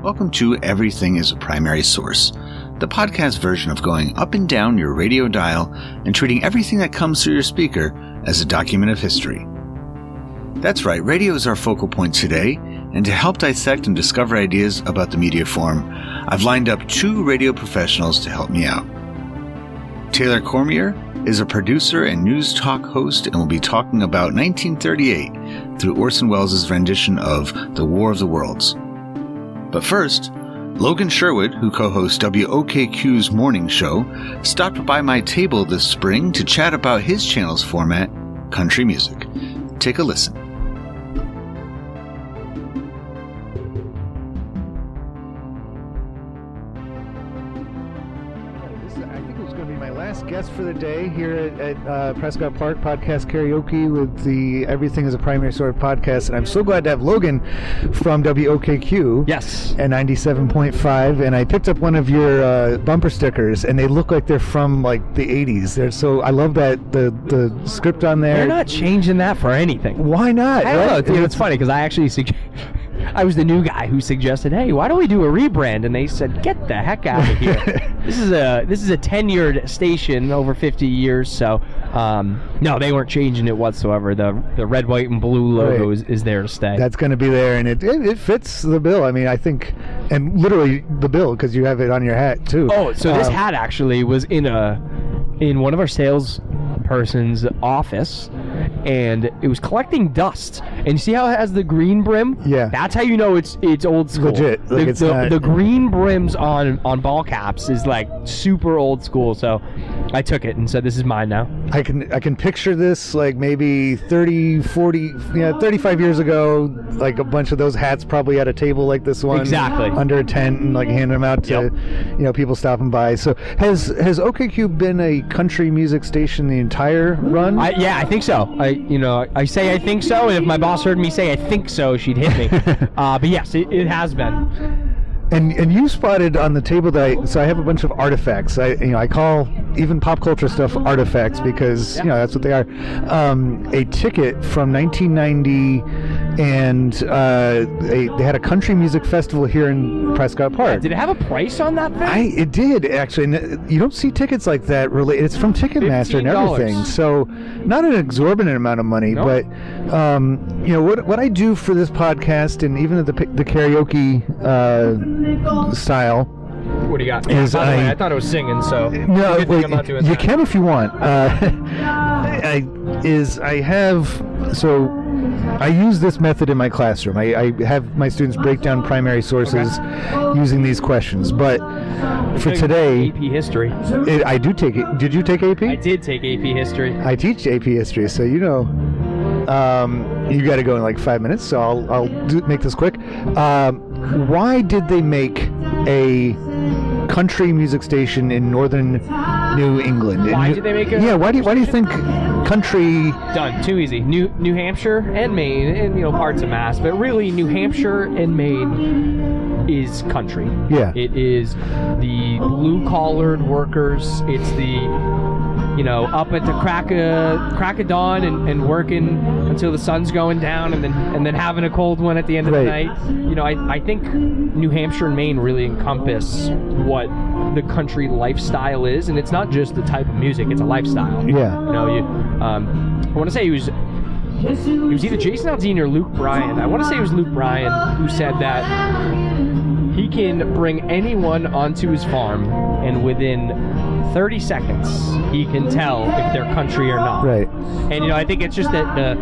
Welcome to Everything is a Primary Source, the podcast version of going up and down your radio dial and treating everything that comes through your speaker as a document of history. That's right, radio is our focal point today, and to help dissect and discover ideas about the media form, I've lined up two radio professionals to help me out. Taylor Cormier is a producer and news talk host and will be talking about 1938 through Orson Welles' rendition of The War of the Worlds. But first, Logan Sherwood, who co-hosts WOKQ's morning show, stopped by my table this spring to chat about his channel's format, country music. Take a listen. Guest for the day here at Prescott Park Podcast Karaoke with the Everything is a Primary Source podcast, and I'm so glad to have Logan from WOKQ. Yes. At 97.5, and I picked up one of your bumper stickers, and they look like they're from like the 80s. I love that the script on there. They're not changing that for anything. Why not? I don't know. Dude, it's funny because I actually I was the new guy who suggested, hey, why don't we do a rebrand? And they said, get the heck out of here. This is a tenured station over 50 years, so no, they weren't changing it whatsoever. The red, white, and blue logo is there to stay. That's going to be there, and it fits the bill. I mean, I think, and literally the bill, because you have it on your hat too. Oh, so this hat actually was in one of our sales person's office, and it was collecting dust. And you see how it has the green brim? Yeah. That's how you know it's old school. Legit. Like the green brims on ball caps is like super old school. So I took it and said, this is mine now. I can picture this like maybe 30, 40, 35 years ago, like a bunch of those hats probably at a table like this one. Exactly. Under a tent and like handing them out to people stopping by. So has OKQ been a country music station the entire run? Yeah, I think so. I say I think so, and if my boss heard me say I think so, she'd hit me. But yes, it has been. And you spotted on the table that so I have a bunch of artifacts. I call even pop culture stuff artifacts because that's what they are. A ticket from 1990, and they had a country music festival here in Prescott Park. Yeah, did it have a price on that thing? It did actually. And you don't see tickets like that. It's from Ticketmaster and everything. So not an exorbitant amount of money, but what I do for this podcast and even the karaoke style. What do you got? Yeah, by the way, I thought it was singing, so no, I'm not doing you that. can if you want. I use this method in my classroom. I have my students break down primary sources using these questions. But for today, AP History. I do take it. Did you take AP? I did take AP History. I teach AP History, so you got to go in like 5 minutes. So I'll make this quick. Why did they make a country music station in northern New England? Why did they make it? Yeah, why do you think country? Done. Too easy. New Hampshire and Maine, and parts of Mass, but really New Hampshire and Maine is country. Yeah. It is the blue-collared workers. It's the up at the crack of dawn and working until the sun's going down, and then having a cold one at the end of the night. I think New Hampshire and Maine really encompass what the country lifestyle is, and it's not just the type of music; it's a lifestyle. Yeah. I want to say he was either Jason Aldean or Luke Bryan. I want to say it was Luke Bryan who said that he can bring anyone onto his farm, and within 30 seconds he can tell if they're country or not. Right. And I think it's just that the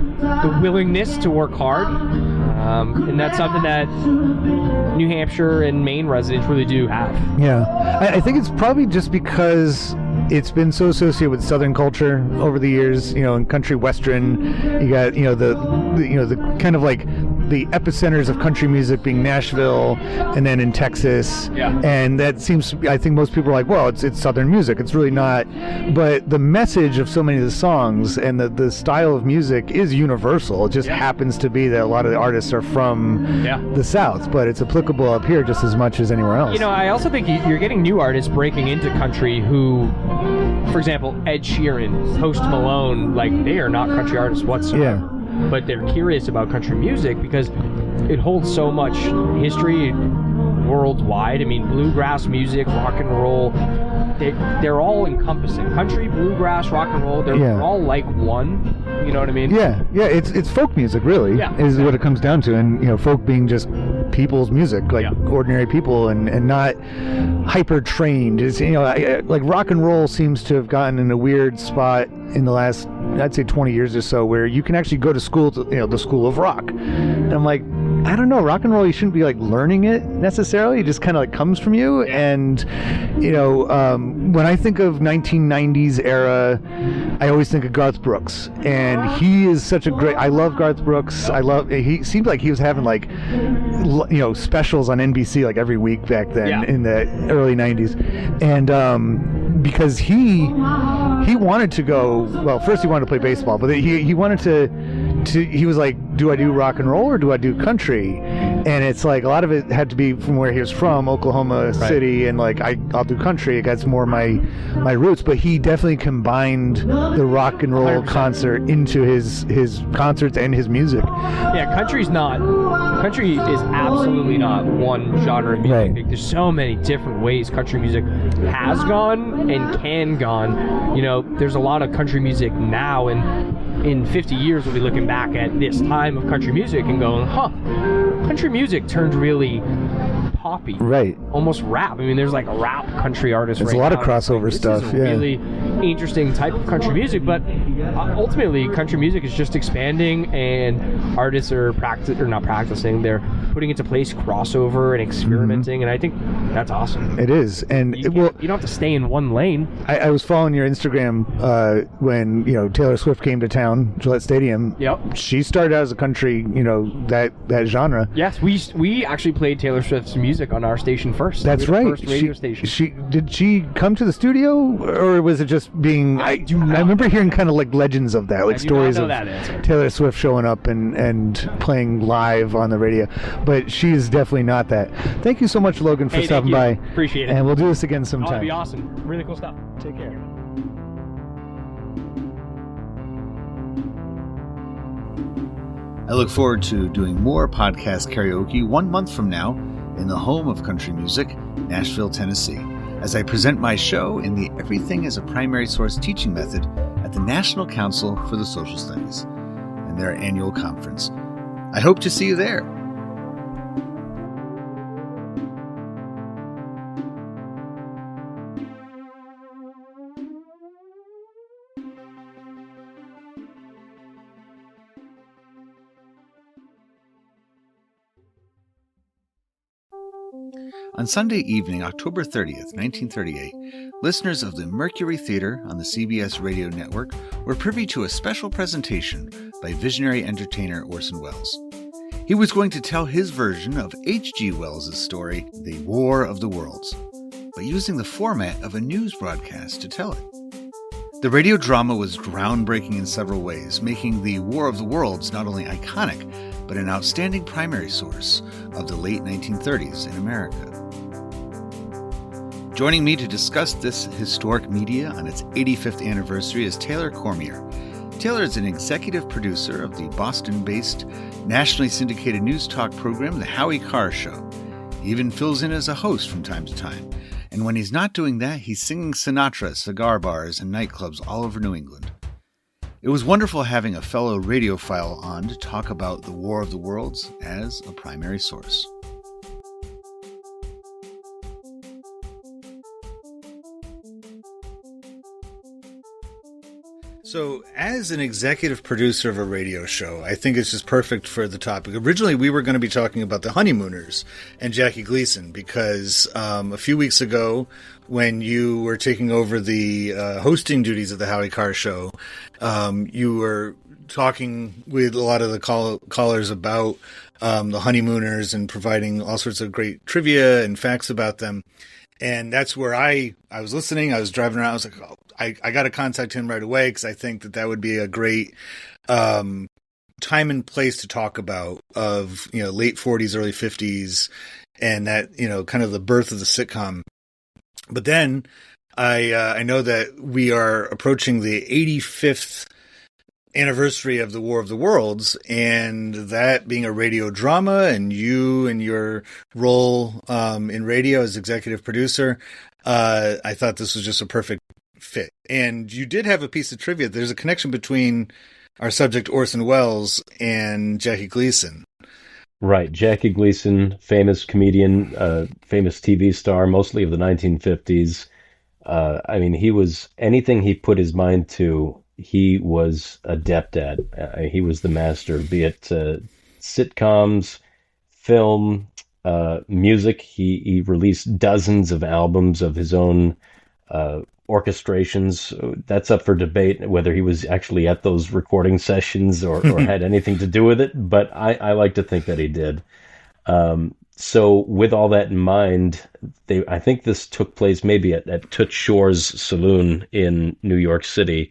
willingness to work hard, and that's something that New Hampshire and Maine residents really do have. Yeah, I think it's probably just because it's been so associated with Southern culture over the years. In country western, you got the kind of like the epicenters of country music being Nashville and then in Texas. Yeah. And that seems, I think most people are like, well, it's Southern music. It's really not. But the message of so many of the songs and the style of music is universal. It just happens to be that a lot of the artists are from the South, but it's applicable up here just as much as anywhere else. I also think you're getting new artists breaking into country who, for example, Ed Sheeran, Post Malone, like they are not country artists whatsoever. Yeah. But they're curious about country music because it holds so much history, worldwide. I mean, bluegrass music, rock and roll, they're all encompassing. Country, bluegrass, rock and roll, they're all like one. You know what I mean? Yeah, it's folk music, really, is what it comes down to. And, folk being just people's music, like ordinary people, and not hyper-trained. It's, like rock and roll seems to have gotten in a weird spot in the last, I'd say 20 years or so, where you can actually go to school, the school of rock. And I'm like, I don't know, rock and roll, you shouldn't be like learning it necessarily. It just kind of like comes from you. And, when I think of 1990s era, I always think of Garth Brooks. And he is such a great, I love Garth Brooks. He seemed like he was having like, specials on NBC like every week back then in the early 90s. And because he wanted to go, well, first he wanted to play baseball, but he wanted to he was like, do I do rock and roll or do I do country? And it's like a lot of it had to be from where he was from, Oklahoma City, and like I'll do country. That's more my roots. But he definitely combined the rock and roll 100%. Concert into his concerts and his music. Yeah, country is absolutely not one genre of music. Right. There's so many different ways country music has gone and can gone. There's a lot of country music now, and in 50 years we'll be looking back at this time of country music and going, country music turned really poppy, right? Almost rap. I mean, there's like a rap country artist. There's a lot of crossover stuff. This is a really interesting type of country music, but ultimately, country music is just expanding, and artists are not practicing. They're putting into place crossover and experimenting, and I think that's awesome. It is, and you don't have to stay in one lane. I was following your Instagram when Taylor Swift came to town, Gillette Stadium. Yep. She started out as a country, that genre. Yes, we actually played Taylor Swift's music on our station first. That's right. First radio station. Did she come to the studio, or was it just being? I remember hearing kind of like legends of that, like stories of Taylor Swift showing up and playing live on the radio, but she is definitely not that. Thank you so much, Logan, for stopping by. Appreciate it. And we'll do this again sometime. That'd be awesome. Really cool stuff. Take care. I look forward to doing more podcast karaoke 1 month from now in the home of country music, Nashville, Tennessee, as I present my show in the Everything is a Primary Source teaching method at the National Council for the Social Studies and their annual conference. I hope to see you there. On Sunday evening, October 30th, 1938, listeners of the Mercury Theater on the CBS radio network were privy to a special presentation by visionary entertainer Orson Welles. He was going to tell his version of H.G. Wells' story, The War of the Worlds, but using the format of a news broadcast to tell it. The radio drama was groundbreaking in several ways, making The War of the Worlds not only iconic, but an outstanding primary source of the late 1930s in America. Joining me to discuss this historic media on its 85th anniversary is Taylor Cormier. Taylor is an executive producer of the Boston-based, nationally syndicated news talk program, The Howie Carr Show. He even fills in as a host from time to time. And when he's not doing that, he's singing Sinatra at cigar bars and nightclubs all over New England. It was wonderful having a fellow radiophile on to talk about the War of the Worlds as a primary source. So, as an executive producer of a radio show, I think it's just perfect for the topic. Originally, we were going to be talking about the Honeymooners and Jackie Gleason because a few weeks ago, when you were taking over the hosting duties of the Howie Carr Show, you were talking with a lot of the callers about the Honeymooners and providing all sorts of great trivia and facts about them. And that's where I was listening. I was driving around. I was like, oh, I got to contact him right away because I think that would be a great time and place to talk about of, late 40s, early 50s, and that, kind of the birth of the sitcom. But then I know that we are approaching the 85th anniversary of the War of the Worlds, and that being a radio drama, and you and your role in radio as executive producer, I thought this was just a perfect fit. And you did have a piece of trivia. There's a connection between our subject Orson Welles and Jackie Gleason. Right, Jackie Gleason, famous comedian, famous TV star, mostly of the 1950s. I mean, he was anything he put his mind to, he was adept at. He was the master, be it sitcoms, film, music. He released dozens of albums of his own orchestrations. That's up for debate whether he was actually at those recording sessions or had anything to do with it, but I like to think that he did. So with all that in mind, I think this took place maybe at Toots Shor's Saloon in New York City,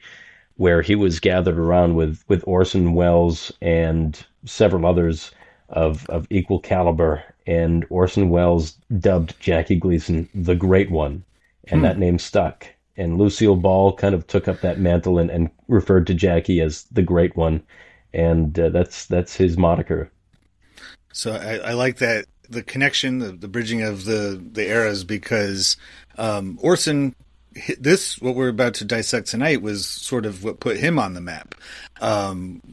where he was gathered around with Orson Welles and several others of equal caliber, and Orson Welles dubbed Jackie Gleason the Great One, and that name stuck. And Lucille Ball kind of took up that mantle and referred to Jackie as the Great One, and that's his moniker. So I like that, the connection, the bridging of the eras, because Orson, what we're about to dissect tonight, was sort of what put him on the map,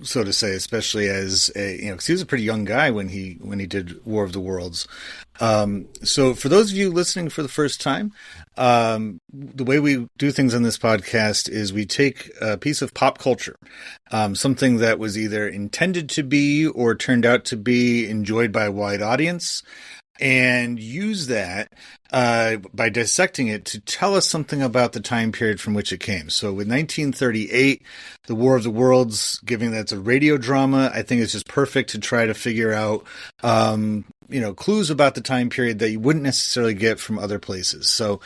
so to say, especially as because he was a pretty young guy when he did War of the Worlds. So for those of you listening for the first time, the way we do things on this podcast is we take a piece of pop culture, something that was either intended to be or turned out to be enjoyed by a wide audience, and use that by dissecting it to tell us something about the time period from which it came. So with 1938, the War of the Worlds, given that it's a radio drama, I think it's just perfect to try to figure out clues about the time period that you wouldn't necessarily get from other places. So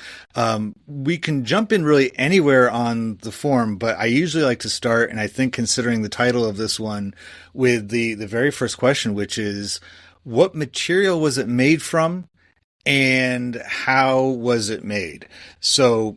we can jump in really anywhere on the form, but I usually like to start, and I think considering the title of this one, with the very first question, which is, what material was it made from, and how was it made? So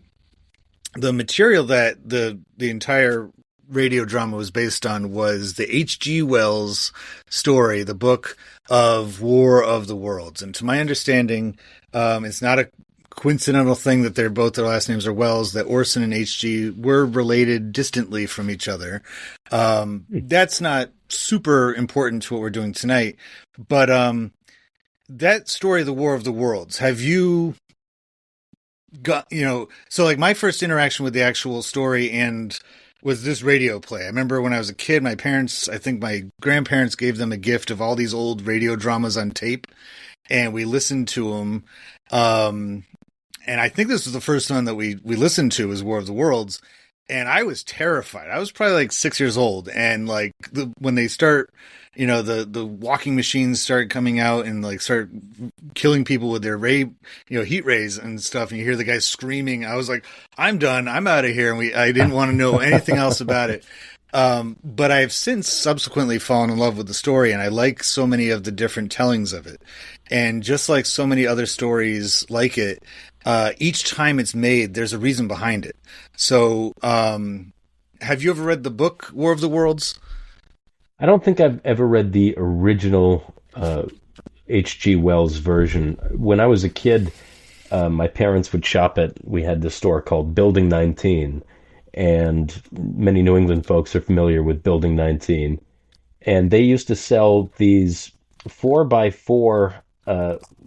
the material that the entire radio drama was based on was the H.G. Wells story, the book of War of the Worlds. And to my understanding, it's not a coincidental thing that their last names are Wells, that Orson and H.G. were related distantly from each other. That's not super important to what we're doing tonight, but that story, the War of the Worlds, have you got, so like my first interaction with the actual story and was this radio play. I remember when I was a kid, my grandparents gave them a gift of all these old radio dramas on tape, and we listened to them. And I think this was the first one that we listened to, was War of the Worlds. And I was terrified. I was probably like 6 years old. And like when they start, the walking machines start coming out and like start killing people with their heat rays and stuff. And you hear the guys screaming. I was like, I'm done. I'm out of here. And I didn't want to know anything else about it. But I've since subsequently fallen in love with the story, and I like so many of the different tellings of it. And just like so many other stories like it, each time it's made, there's a reason behind it. So, have you ever read the book War of the Worlds? I don't think I've ever read the original H.G. Wells version. When I was a kid, my parents would shop we had this store called Building 19, and many New England folks are familiar with Building 19. And they used to sell these 4x4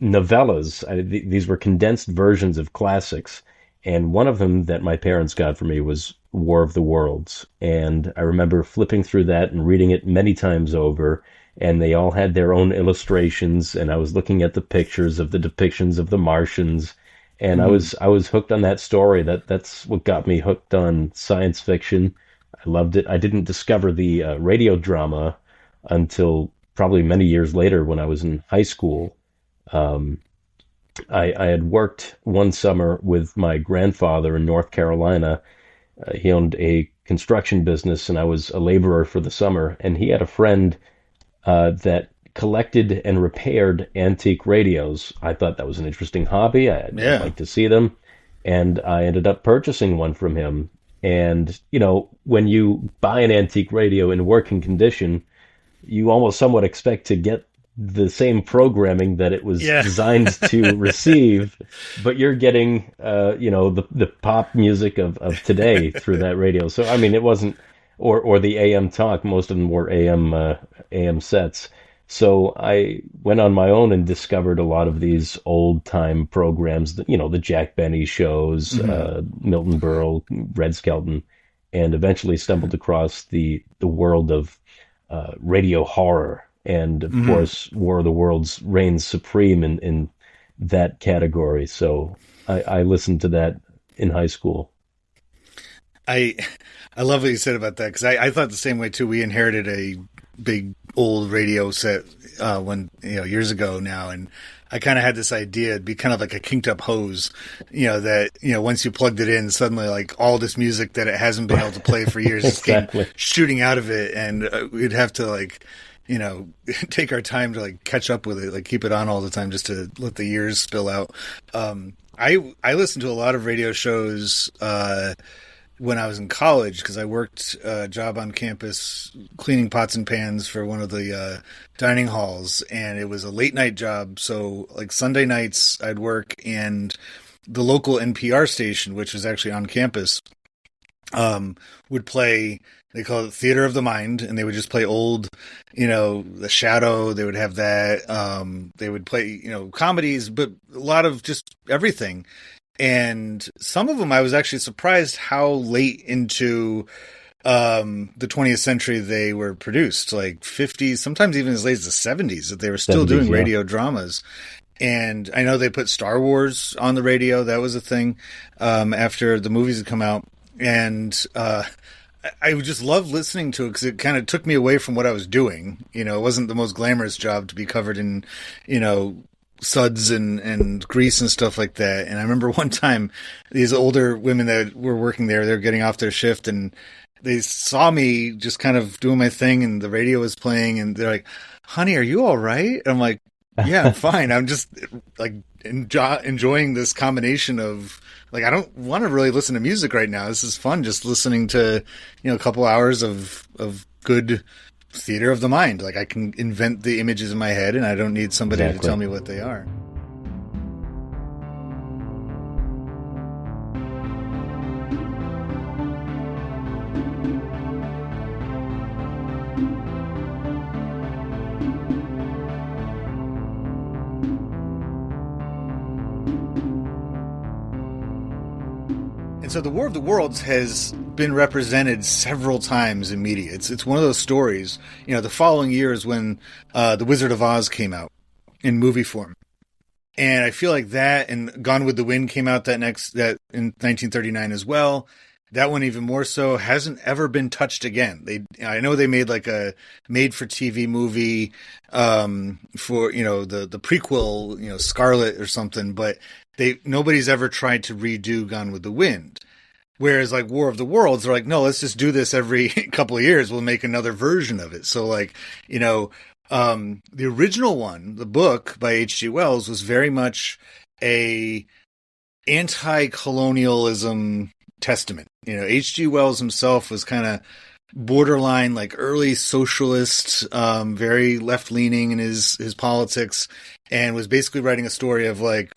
novellas. These were condensed versions of classics, and one of them that my parents got for me was War of the Worlds. And I remember flipping through that and reading it many times over, and they all had their own illustrations, and I was looking at the pictures of the depictions of the Martians, and I was hooked on that story. That's what got me hooked on science fiction. I loved it. I didn't discover the radio drama until probably many years later when I was in high school. I had worked one summer with my grandfather in North Carolina. He owned a construction business, and I was a laborer for the summer. And he had a friend that collected and repaired antique radios. I thought that was an interesting hobby. I'd like to see them. And I ended up purchasing one from him. And, when you buy an antique radio in working condition, you almost somewhat expect to get the same programming that it was Yeah. designed to receive, but you're getting, the pop music of today through that radio. So, I mean, it wasn't, or the AM talk, most of them were AM sets. So I went on my own and discovered a lot of these old time programs, the Jack Benny shows, Milton Berle, Red Skelton, and eventually stumbled across the world of radio horror. And of course, War of the Worlds reigns supreme in that category. So I listened to that in high school. I love what you said about that, because I thought the same way too. We inherited a big old radio set when years ago now, and I kind of had this idea it'd be kind of like a kinked up hose, that once you plugged it in, suddenly like all this music that it hasn't been able to play for years just came shooting out of it, and we'd have to like take our time to like catch up with it, like keep it on all the time just to let the years spill out. I listened to a lot of radio shows when I was in college, because I worked a job on campus cleaning pots and pans for one of the dining halls, and it was a late night job. So like Sunday nights I'd work, and the local NPR station, which was actually on campus, would play, they call it Theater of the Mind, and they would just play old, The Shadow. They would have that. They would play, comedies, but a lot of just everything. And some of them, I was actually surprised how late into the 20th century they were produced, like 50s, sometimes even as late as the 70s, that they were still doing radio dramas. And I know they put Star Wars on the radio. That was a thing after the movies had come out. And I just loved listening to it, because it kind of took me away from what I was doing. It wasn't the most glamorous job to be covered in, suds and grease and stuff like that. And I remember one time these older women that were working there, they're getting off their shift, and they saw me just kind of doing my thing, and the radio was playing, and they're like, "Honey, are you all right?" And I'm like, "Yeah, I'm fine. I'm just like enjoying this combination of like, I don't want to really listen to music right now. This is fun, just listening to, a couple hours of good theater of the mind. Like, I can invent the images in my head, and I don't need somebody to tell me what they are." And so the War of the Worlds has been represented several times in media. It's one of those stories. The following year is when The Wizard of Oz came out in movie form. And I feel like that, and Gone with the Wind came out that in 1939 as well. That one even more so, hasn't ever been touched again. I know they made like a made-for-TV movie for the prequel, Scarlet or something, but nobody's ever tried to redo Gone with the Wind. Whereas like War of the Worlds, they're like, no, let's just do this every couple of years. We'll make another version of it. So like, the original one, the book by H.G. Wells, was very much a anti-colonialism testament. H.G. Wells himself was kind of borderline like early socialist, very left-leaning in his politics, and was basically writing a story of like,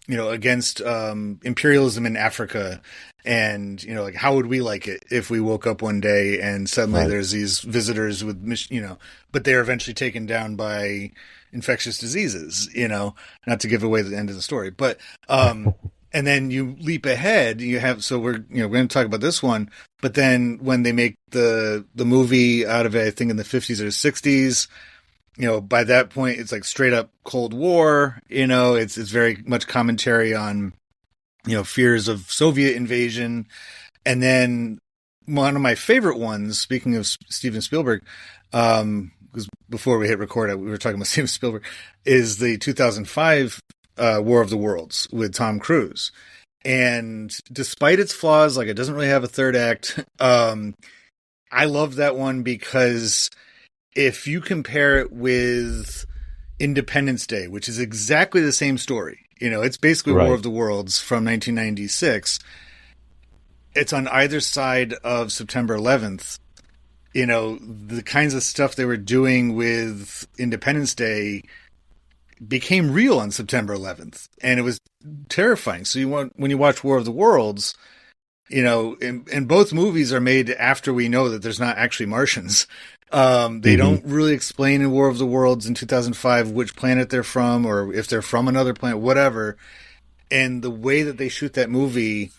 against imperialism in Africa. And, like, how would we like it if we woke up one day and suddenly there's these visitors with, but they're eventually taken down by infectious diseases, not to give away the end of the story. But, and then you leap ahead, so we're going to talk about this one, but then when they make the movie out of it, I think in the 50s or 60s, by that point, it's like straight up Cold War, it's very much commentary on, fears of Soviet invasion. And then one of my favorite ones, speaking of Steven Spielberg, because before we hit record, we were talking about Steven Spielberg, is the 2005 War of the Worlds with Tom Cruise. And despite its flaws, like it doesn't really have a third act, I love that one because if you compare it with Independence Day, which is exactly the same story, it's basically War of the Worlds from 1996. it's on either side of September 11th. You know, the kinds of stuff they were doing with Independence Day became real on September 11th, and it was terrifying. So when you watch War of the Worlds, you know, and both movies are made after we know that there's not actually Martians. They don't really explain in War of the Worlds in 2005 which planet they're from, or if they're from another planet, whatever. And the way that they shoot that movie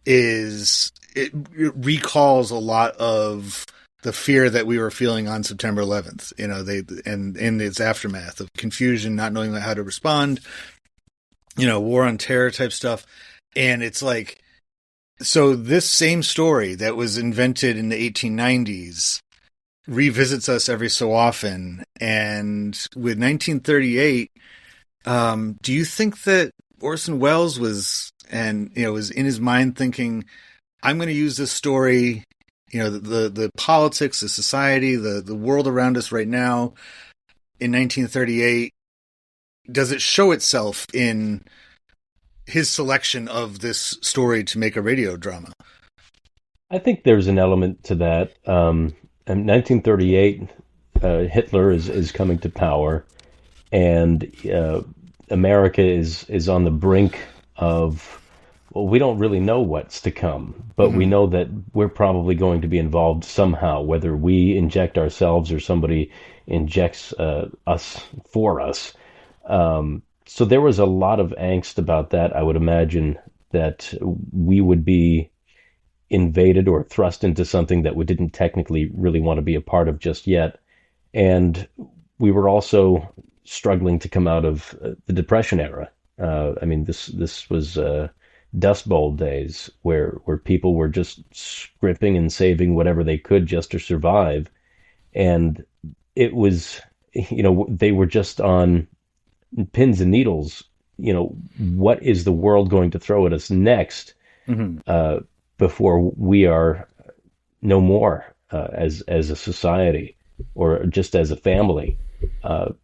it recalls a lot of the fear that we were feeling on September 11th. You know, and in its aftermath of confusion, not knowing how to respond, you know, war on terror type stuff. And it's like, so this same story that was invented in the 1890s revisits us every so often. And with 1938, do you think that Orson Welles was in his mind thinking, I'm going to use this story, you know, the politics, the society, the world around us right now in 1938, does it show itself in his selection of this story to make a radio drama? I think there's an element to that. In 1938, Hitler is coming to power, and America is on the brink of, well, we don't really know what's to come, but we know that we're probably going to be involved somehow, whether we inject ourselves or somebody injects us for us. So there was a lot of angst about that. I would imagine that we would be invaded or thrust into something that we didn't technically really want to be a part of just yet. And we were also struggling to come out of the Depression era. I mean, this was Dust Bowl days where people were just scrimping and saving whatever they could just to survive. And it was, you know, they were just on pins and needles. You know, what is the world going to throw at us next before we are no more as a society or just as a family?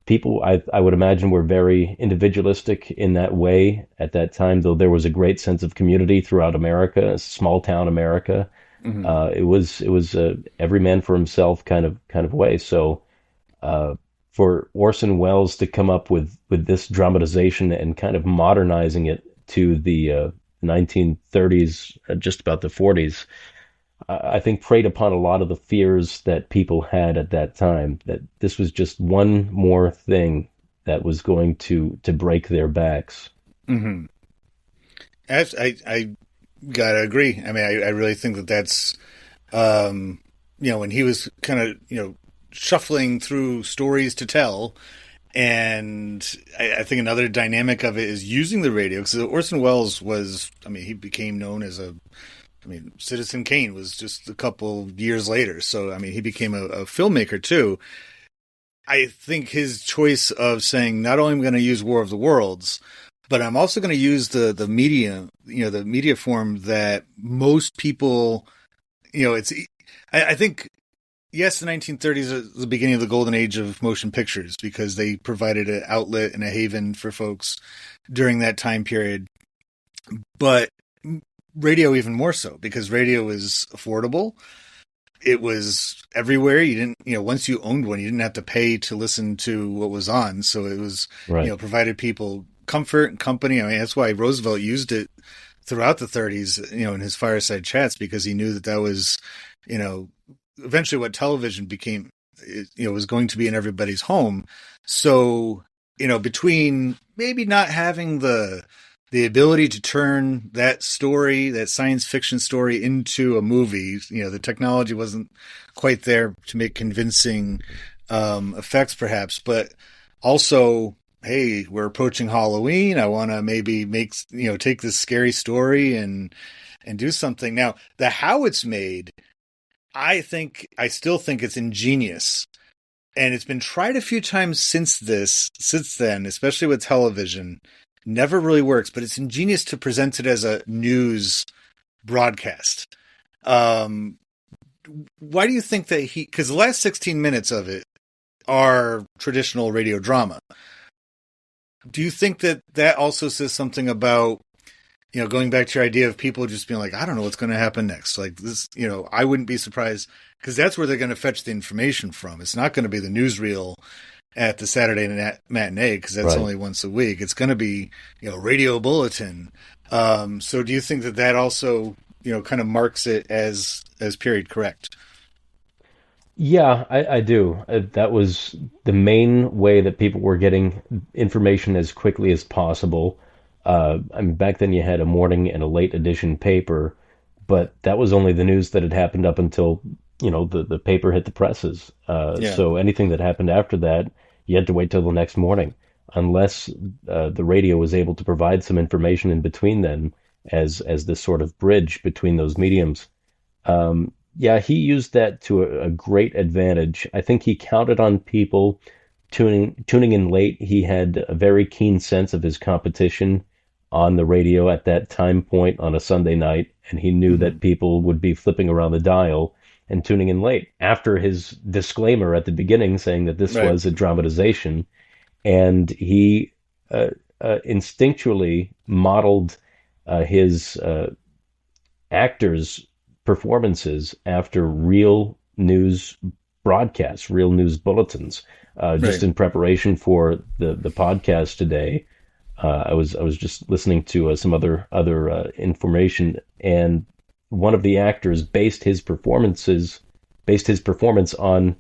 People, I would imagine, were very individualistic in that way at that time, though there was a great sense of community throughout America, small town America. It was every man for himself kind of way. So for Orson Welles to come up with this dramatization and kind of modernizing it to the 1930s, just about the 40s, I think preyed upon a lot of the fears that people had at that time, that this was just one more thing that was going to break their backs. I gotta agree. I mean, I really think that's, you know, when he was kind of, you know, shuffling through stories to tell. And I think another dynamic of it is using the radio, because Orson Welles was, I mean, he became known as Citizen Kane was just a couple years later. So, I mean, he became a filmmaker too. I think his choice of saying, not only am I going to use War of the Worlds, but I'm also going to use the media, you know, the media form that most people, you know, I think, yes, the 1930s is the beginning of the golden age of motion pictures because they provided an outlet and a haven for folks during that time period. But radio even more so, because radio is affordable. It was everywhere. You didn't, you know, once you owned one, you didn't have to pay to listen to what was on. So it was, right. You know, provided people comfort and company. I mean, that's why Roosevelt used it throughout the 30s, you know, in his fireside chats, because he knew that was, you know, eventually what television became, you know, was going to be in everybody's home. So, you know, between maybe not having the ability to turn that story, that science fiction story, into a movie, you know, the technology wasn't quite there to make convincing effects perhaps, but also, hey, we're approaching Halloween. I want to maybe take this scary story and do something. Now, the how it's made, I still think it's ingenious, and it's been tried a few times since then, especially with television. Never really works, but it's ingenious to present it as a news broadcast. Why do you think that because the last 16 minutes of it are traditional radio drama. Do you think that also says something about going back to your idea of people just being like, I don't know what's going to happen next. Like this, I wouldn't be surprised because that's where they're going to fetch the information from. It's not going to be the newsreel at the Saturday matinee because that's only once a week. It's going to be, radio bulletin. So do you think that also, kind of marks it as period correct? Yeah, I do. That was the main way that people were getting information as quickly as possible. I mean, back then you had a morning and a late edition paper, but that was only the news that had happened up until, the paper hit the presses. So anything that happened after that, you had to wait till the next morning, unless the radio was able to provide some information in between then as this sort of bridge between those mediums. Yeah, he used that to a great advantage. I think he counted on people tuning in late. He had a very keen sense of his competition on the radio at that time point on a Sunday night, and he knew that people would be flipping around the dial and tuning in late after his disclaimer at the beginning saying that this was a dramatization. And he instinctually modeled his actors' performances after real news broadcasts, real news bulletins. Just in preparation for the podcast today, I was just listening to some other information, and one of the actors based his performance on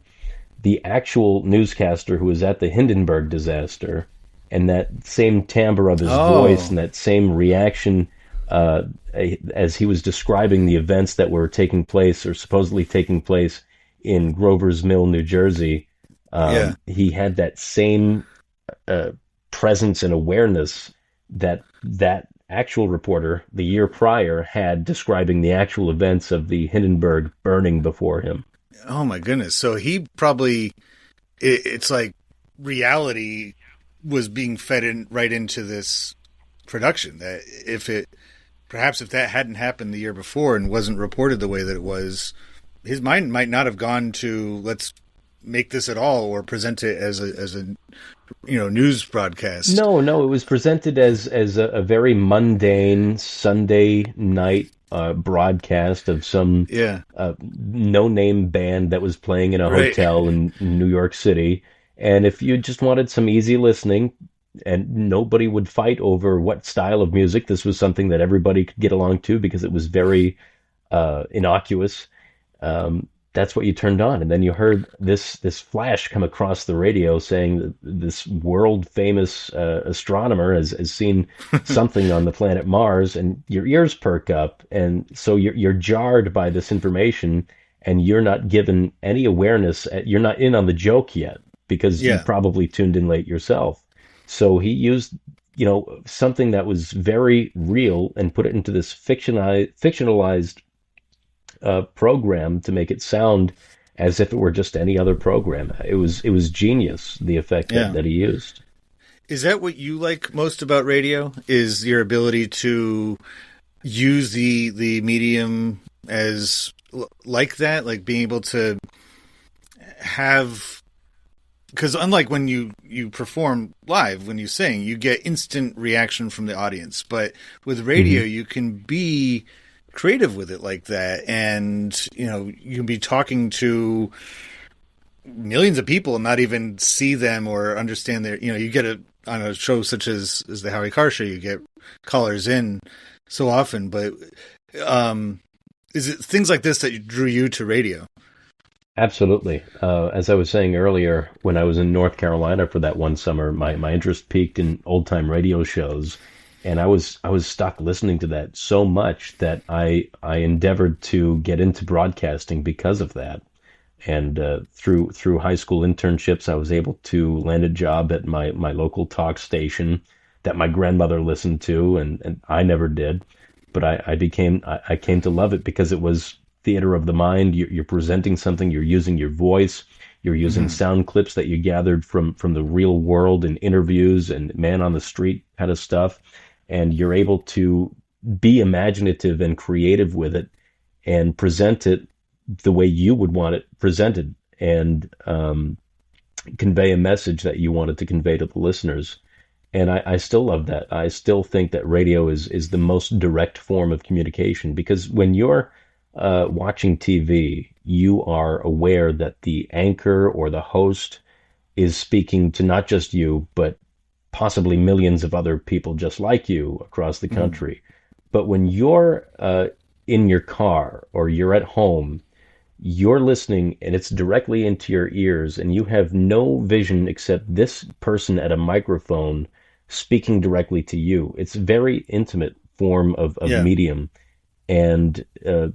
the actual newscaster who was at the Hindenburg disaster, and that same timbre of his voice and that same reaction as he was describing the events that were taking place or supposedly taking place in Grover's Mill, New Jersey. He had that same presence and awareness that actual reporter the year prior had describing the actual events of the Hindenburg burning before him. Oh my goodness. So he probably, it's like reality was being fed in right into this production, that if that hadn't happened the year before and wasn't reported the way that it was, his mind might not have gone to let's make this at all or present it as a news broadcast. No, it was presented as a very mundane Sunday night broadcast of some no-name band that was playing in a hotel in New York City. And if you just wanted some easy listening, and nobody would fight over what style of music, this was something that everybody could get along to because it was very innocuous. That's what you turned on, and then you heard this flash come across the radio saying that this world famous astronomer has seen something on the planet Mars, and your ears perk up, and so you're jarred by this information, and you're not given any awareness. You're not in on the joke yet because you probably tuned in late yourself. So he used something that was very real and put it into this fictionalized program to make it sound as if it were just any other program. It was genius, the effect that he used. Is that what you like most about radio? Is your ability to use the medium as like that, like being able to have? Because unlike when you perform live, when you sing, you get instant reaction from the audience. But with radio, you can be creative with it like that, and you can be talking to millions of people and not even see them or understand their. You get on a show such as the Howie Carr show, you get callers in so often. But is it things like this that drew you to radio? Absolutely. As I was saying earlier, when I was in North Carolina for that one summer, my interest peaked in old time radio shows. And I was stuck listening to that so much that I endeavored to get into broadcasting because of that. And through high school internships, I was able to land a job at my local talk station that my grandmother listened to, and I never did. But I came to love it because it was theater of the mind. You're presenting something. You're using your voice. You're using sound clips that you gathered from the real world in interviews and man on the street kind of stuff. And you're able to be imaginative and creative with it and present it the way you would want it presented, and convey a message that you wanted to convey to the listeners. And I still love that. I still think that radio is the most direct form of communication, because when you're watching TV, you are aware that the anchor or the host is speaking to not just you, but possibly millions of other people just like you across the country. But when you're in your car or you're at home, you're listening and it's directly into your ears, and you have no vision except this person at a microphone speaking directly to you. It's a very intimate form of medium. And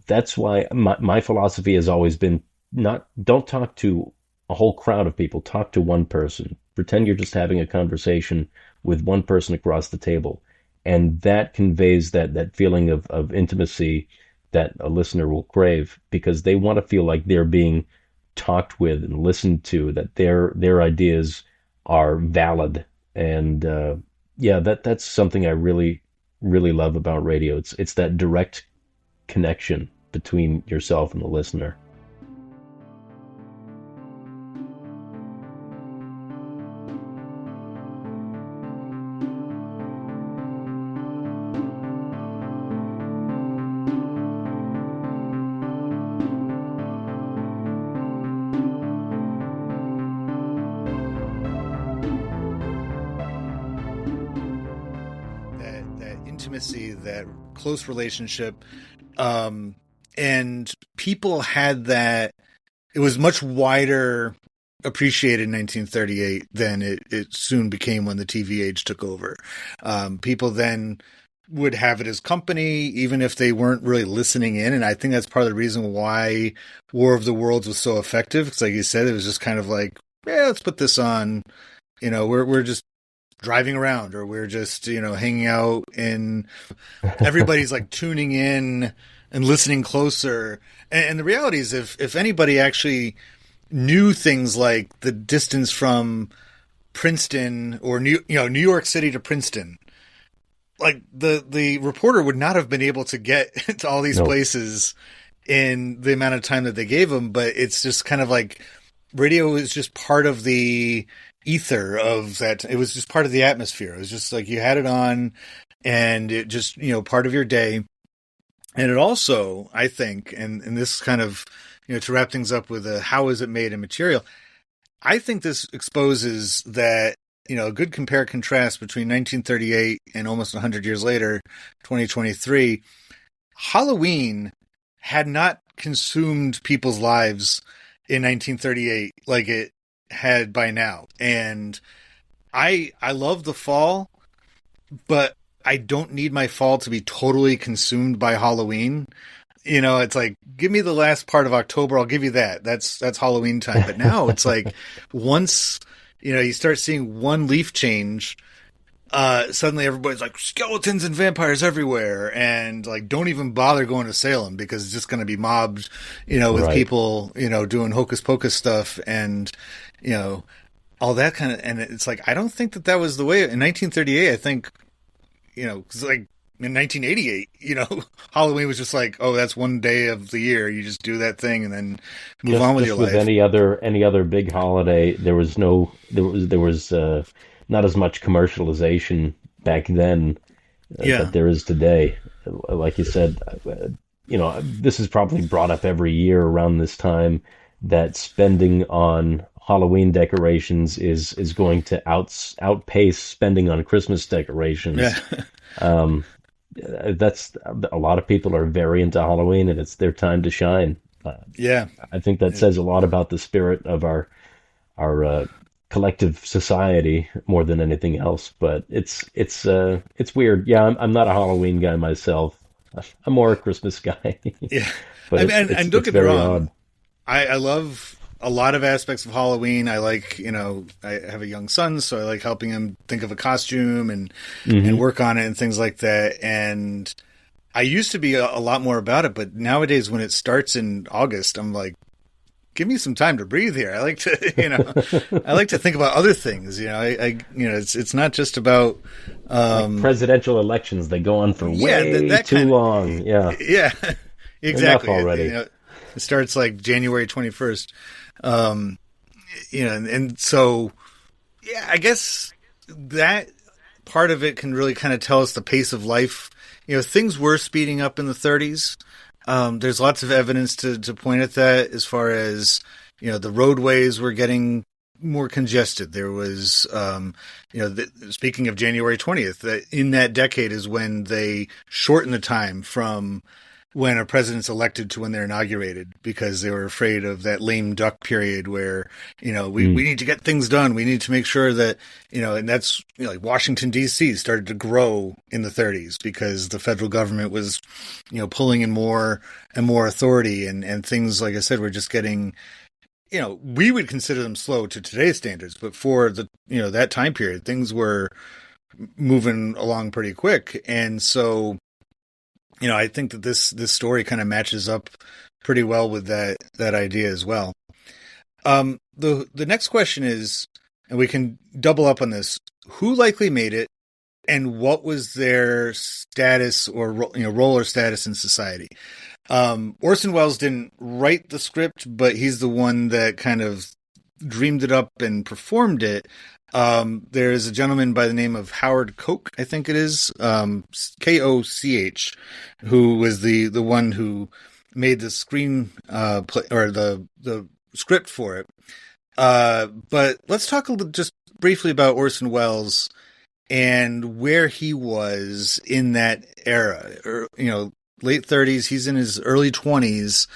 that's why my philosophy has always been don't talk to a whole crowd of people, talk to one person. Pretend you're just having a conversation with one person across the table. And that conveys that feeling of intimacy that a listener will crave, because they want to feel like they're being talked with and listened to, that their ideas are valid. And that's something I really, really love about radio. It's that direct connection between yourself and the listener. That close relationship, and people had that. It was much wider appreciated in 1938 than it soon became when the TV age took over. People then would have it as company, even if they weren't really listening in. And I think that's part of the reason why War of the Worlds was so effective. Because like you said, it was just kind of like, yeah, let's put this on. We're just driving around, or we're just, hanging out, and everybody's like tuning in and listening closer. And the reality is, if anybody actually knew things like the distance from Princeton or New York City to Princeton, like the reporter would not have been able to get to all these places in the amount of time that they gave them. But it's just kind of like radio is just part of the ether of that. It was just part of the atmosphere. It was just like you had it on, and it just, part of your day. And it also, I think, and this kind of, to wrap things up with how is it made in material, I think this exposes that, a good compare contrast between 1938 and almost 100 years later, 2023, Halloween had not consumed people's lives in 1938 like it had by now. And I love the fall, but I don't need my fall to be totally consumed by Halloween. It's like, give me the last part of October, I'll give you that. That's Halloween time. But now it's like, once you start seeing one leaf change, suddenly everybody's like, skeletons and vampires everywhere, and like, don't even bother going to Salem, because it's just going to be mobbed, with people, doing hocus pocus stuff, and all that kind of. And it's like, I don't think that was the way in 1938. I think, 'cause like in 1988, Halloween was just like, oh, that's one day of the year, you just do that thing and then move on with your life. With any other big holiday, there was not as much commercialization back then that there is today. Like you said, this is probably brought up every year around this time, that spending on Halloween decorations is going to outpace spending on Christmas decorations. Yeah. That's a lot of people are very into Halloween, and it's their time to shine. I think that says a lot about the spirit of our collective society more than anything else. But it's weird. Yeah, I'm not a Halloween guy myself. I'm more a Christmas guy. Yeah, but and don't get me wrong. I love a lot of aspects of Halloween. I like, I have a young son, so I like helping him think of a costume and work on it and things like that. And I used to be a lot more about it, but nowadays when it starts in August, I'm like, give me some time to breathe here. I like to, I like to think about other things. It's not just about like presidential elections. They go on for way too long. Yeah, exactly. Enough already. It starts like January 21st. And so, I guess that part of it can really kind of tell us the pace of life. Things were speeding up in the 30s. There's lots of evidence to point at that, as far as, the roadways were getting more congested. There was, speaking of January 20th, that in that decade is when they shortened the time from when a president's elected to when they're inaugurated, because they were afraid of that lame duck period where, we need to get things done. We need to make sure that, and that's, like Washington, D.C. started to grow in the 30s because the federal government was, pulling in more and more authority, and things, like I said, were just getting, we would consider them slow to today's standards, but for the, that time period, things were moving along pretty quick. And so, I think that this story kind of matches up pretty well with that idea as well. The next question is, and we can double up on this, who likely made it, and what was their status or role or status in society? Orson Welles didn't write the script, but he's the one that kind of dreamed it up and performed it. There's a gentleman by the name of Howard Koch, I think it is, Koch, who was the one who made the screen play, or the script for it. But let's talk just briefly about Orson Welles and where he was in that era. Late 30s, he's in his early 20s.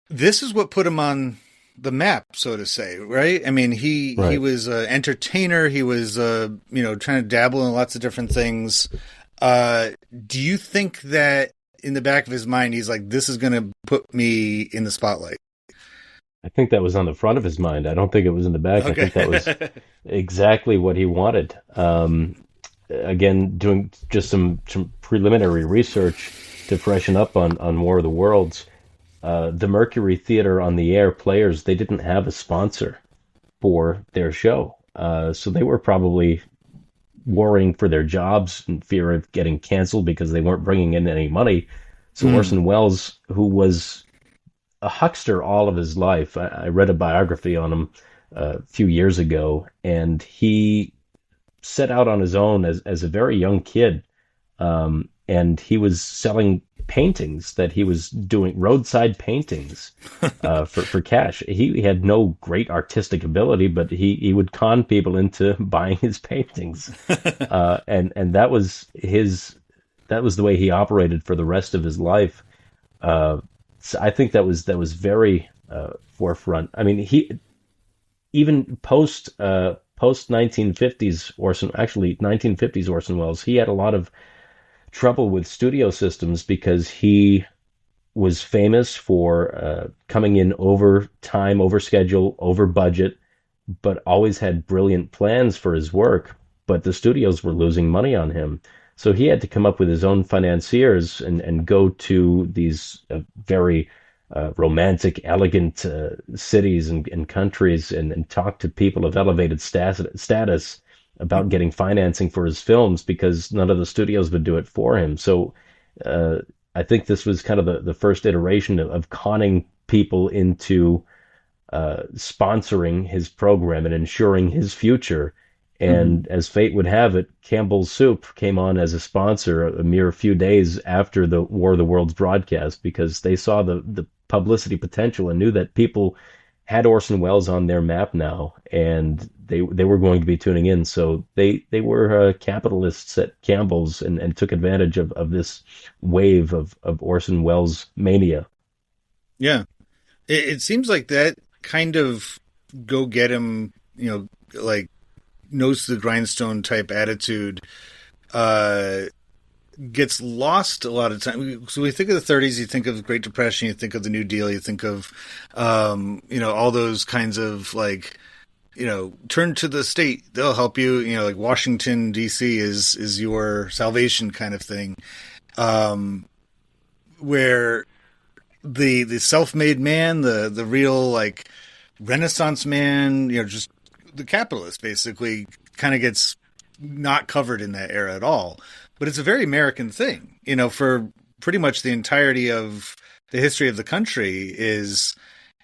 This is what put him on the map, so to say, right? I mean, he was an entertainer. He was, trying to dabble in lots of different things. Do you think that in the back of his mind, he's like, this is going to put me in the spotlight? I think that was on the front of his mind. I don't think it was in the back. Okay. I think that was exactly what he wanted. Again, doing just some preliminary research to freshen up on War of the Worlds. The Mercury Theater on the Air players, they didn't have a sponsor for their show. So they were probably worrying for their jobs in fear of getting canceled because they weren't bringing in any money. So Orson Welles, who was a huckster all of his life, I read a biography on him a few years ago, and he set out on his own as a very young kid. And he was selling paintings that he was doing, roadside paintings, for cash. He had no great artistic ability, but he would con people into buying his paintings. And that was the way he operated for the rest of his life. So I think that was very forefront. I mean, he even post 1950s 1950s Orson Welles, he had a lot of trouble with studio systems because he was famous for coming in over time, over schedule, over budget, but always had brilliant plans for his work. But the studios were losing money on him. So he had to come up with his own financiers and go to these very romantic, elegant cities and countries and talk to people of elevated status about getting financing for his films because none of the studios would do it for him. So I think this was kind of the first iteration of conning people into sponsoring his program and ensuring his future. And as fate would have it, Campbell's Soup came on as a sponsor a mere few days after the War of the Worlds broadcast because they saw the publicity potential and knew that people had Orson Welles on their map now, and they were going to be tuning in. So they were capitalists at Campbell's and took advantage of this wave of Orson Welles mania. Yeah. It seems like that kind of go get him, like nose to the grindstone type attitude gets lost a lot of time. So we think of the 30s, you think of the Great Depression, you think of the New Deal, you think of, all those kinds of like, turn to the state, they'll help you, like Washington, D.C. is your salvation kind of thing. Where the self-made man, the real like Renaissance man, just the capitalist basically kind of gets not covered in that era at all. But it's a very American thing, for pretty much the entirety of the history of the country is,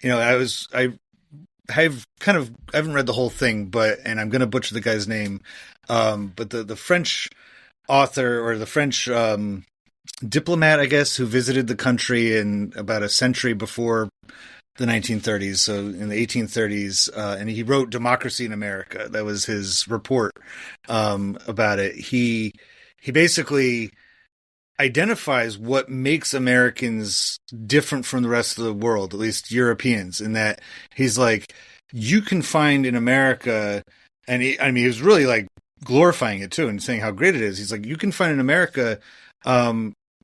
I I haven't read the whole thing, and I'm going to butcher the guy's name. But the French author, or the French diplomat, I guess, who visited the country in about a century before the 1930s, so in the 1830s, and he wrote Democracy in America. That was his report about it. He basically identifies what makes Americans different from the rest of the world, at least Europeans, in that he's like, you can find in America, and he was really like glorifying it too and saying how great it is. He's like, you can find in America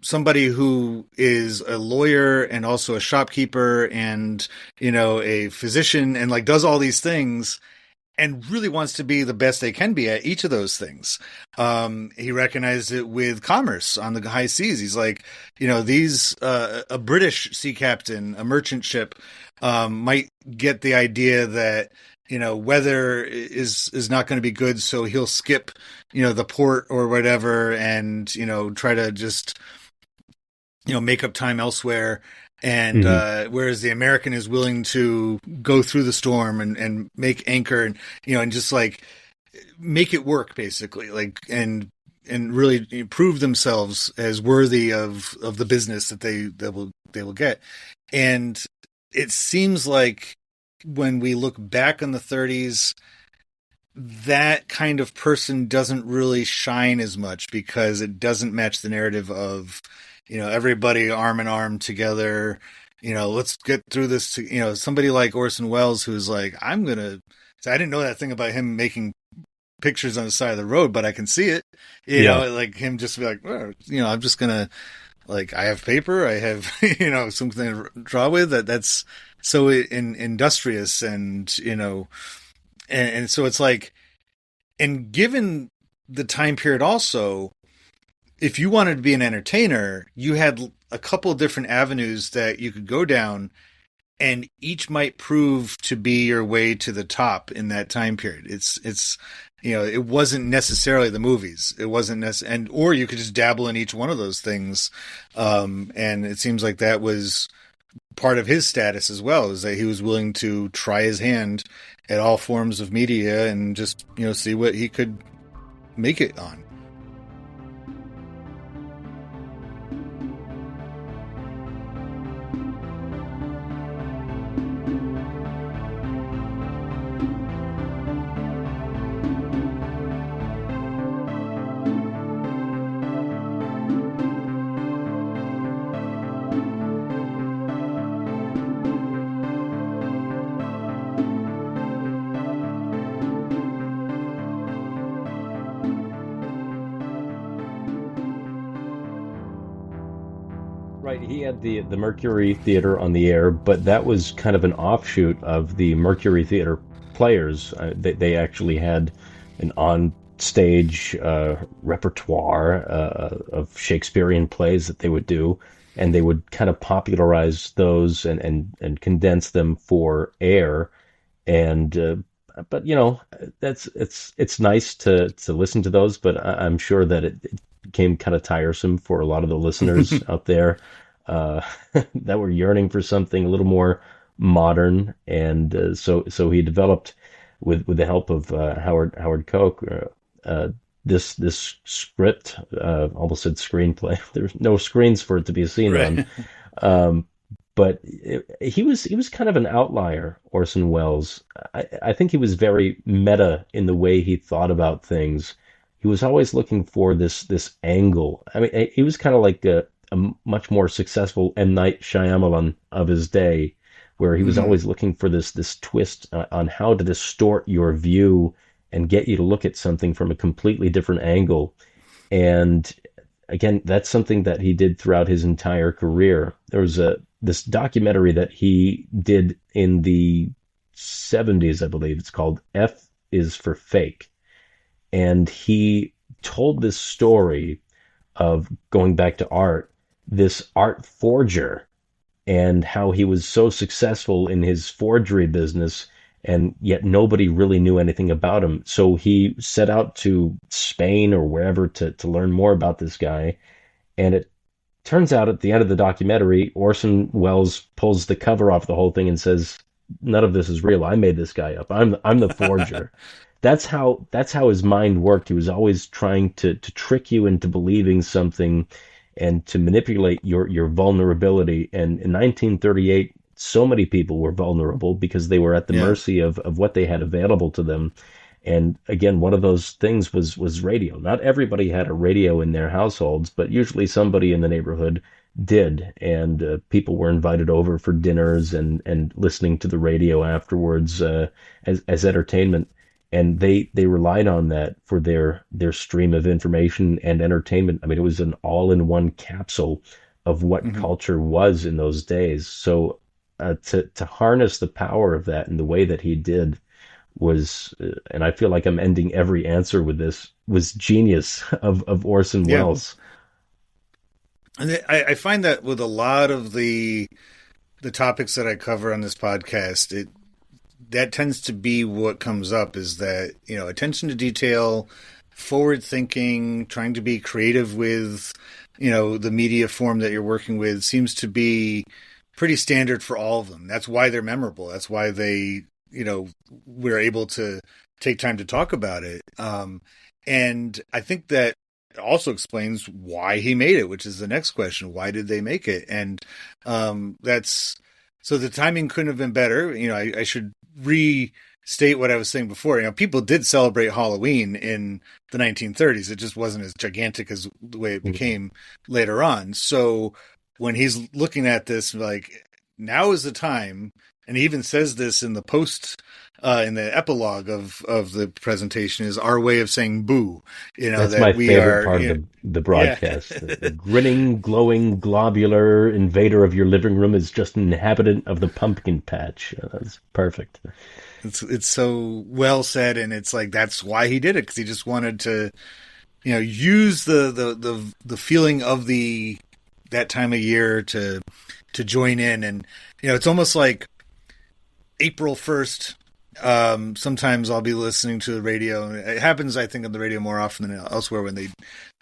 somebody who is a lawyer and also a shopkeeper and, a physician, and like does all these things and really wants to be the best they can be at each of those things. He recognized it with commerce on the high seas. He's like, a British sea captain, a merchant ship, might get the idea that, weather is not going to be good. So he'll skip, the port or whatever and, try to just, make up time elsewhere. And whereas the American is willing to go through the storm and make anchor and, and just like make it work basically, like, and really prove themselves as worthy of the business that they will get. And it seems like when we look back on the 30s, that kind of person doesn't really shine as much because it doesn't match the narrative of, everybody arm in arm together, let's get through this to, somebody like Orson Welles, who's like, I didn't know that thing about him making pictures on the side of the road, but I can see it, like him just be like, well, I'm just going to, like, I have paper, I have, something to draw with that's so industrious and, and so it's like, and given the time period also, if you wanted to be an entertainer, you had a couple of different avenues that you could go down, and each might prove to be your way to the top in that time period. It's it wasn't necessarily the movies. It wasn't or you could just dabble in each one of those things. And it seems like that was part of his status as well, is that he was willing to try his hand at all forms of media and just, see what he could make it on. Right, he had the Mercury Theater on the air, but that was kind of an offshoot of the Mercury Theater Players. They actually had an on-stage repertoire of Shakespearean plays that they would do, and they would kind of popularize those and condense them for air. And but it's nice to listen to those, but I'm sure that it became kind of tiresome for a lot of the listeners out there that were yearning for something a little more modern. And so he developed with the help of Howard Koch this script. Almost said screenplay. There's no screens for it to be seen Right. on. But he was kind of an outlier, Orson Welles. I think he was very meta in the way he thought about things. He was always looking for this angle. I mean, he was kind of like a much more successful M. Night Shyamalan of his day, where he was always looking for this twist on how to distort your view and get you to look at something from a completely different angle. And again, that's something that he did throughout his entire career. There was this documentary that he did in the 70s, I believe. It's called F is for Fake. And he told this story of going back to art, this art forger, and how he was so successful in his forgery business, and yet nobody really knew anything about him. So he set out to Spain or wherever to learn more about this guy. And it turns out at the end of the documentary, Orson Welles pulls the cover off the whole thing and says, none of this is real. I made this guy up. I'm the forger. That's how his mind worked. He was always trying to trick you into believing something and to manipulate your vulnerability. And in 1938, so many people were vulnerable because they were at the mercy of what they had available to them. And again, one of those things was radio. Not everybody had a radio in their households, but usually somebody in the neighborhood did. And people were invited over for dinners and listening to the radio afterwards as entertainment. And they relied on that for their stream of information and entertainment. I mean, it was an all-in-one capsule of what culture was in those days. So to harness the power of that in the way that he did was, and I feel like I'm ending every answer with this, was genius of Orson Welles. And I find that with a lot of the topics that I cover on this podcast, that tends to be what comes up, is that, attention to detail, forward thinking, trying to be creative with, the media form that you're working with seems to be pretty standard for all of them. That's why they're memorable. That's why they, we're able to take time to talk about it. And I think that also explains why he made it, which is the next question. Why did they make it? And so the timing couldn't have been better. I should restate what I was saying before. People did celebrate Halloween in the 1930s. It just wasn't as gigantic as the way it became later on. So when he's looking at this, like, now is the time, and he even says this in the in the epilogue of the presentation, is our way of saying boo. That's that my we favorite are, part of the broadcast. The grinning, glowing, globular invader of your living room is just an inhabitant of the pumpkin patch. That's perfect. It's so well said, and it's like that's why he did it, because he just wanted to, use the feeling of that time of year to join in. And it's almost like April 1st. Sometimes I'll be listening to the radio, and it happens, I think, on the radio more often than elsewhere, when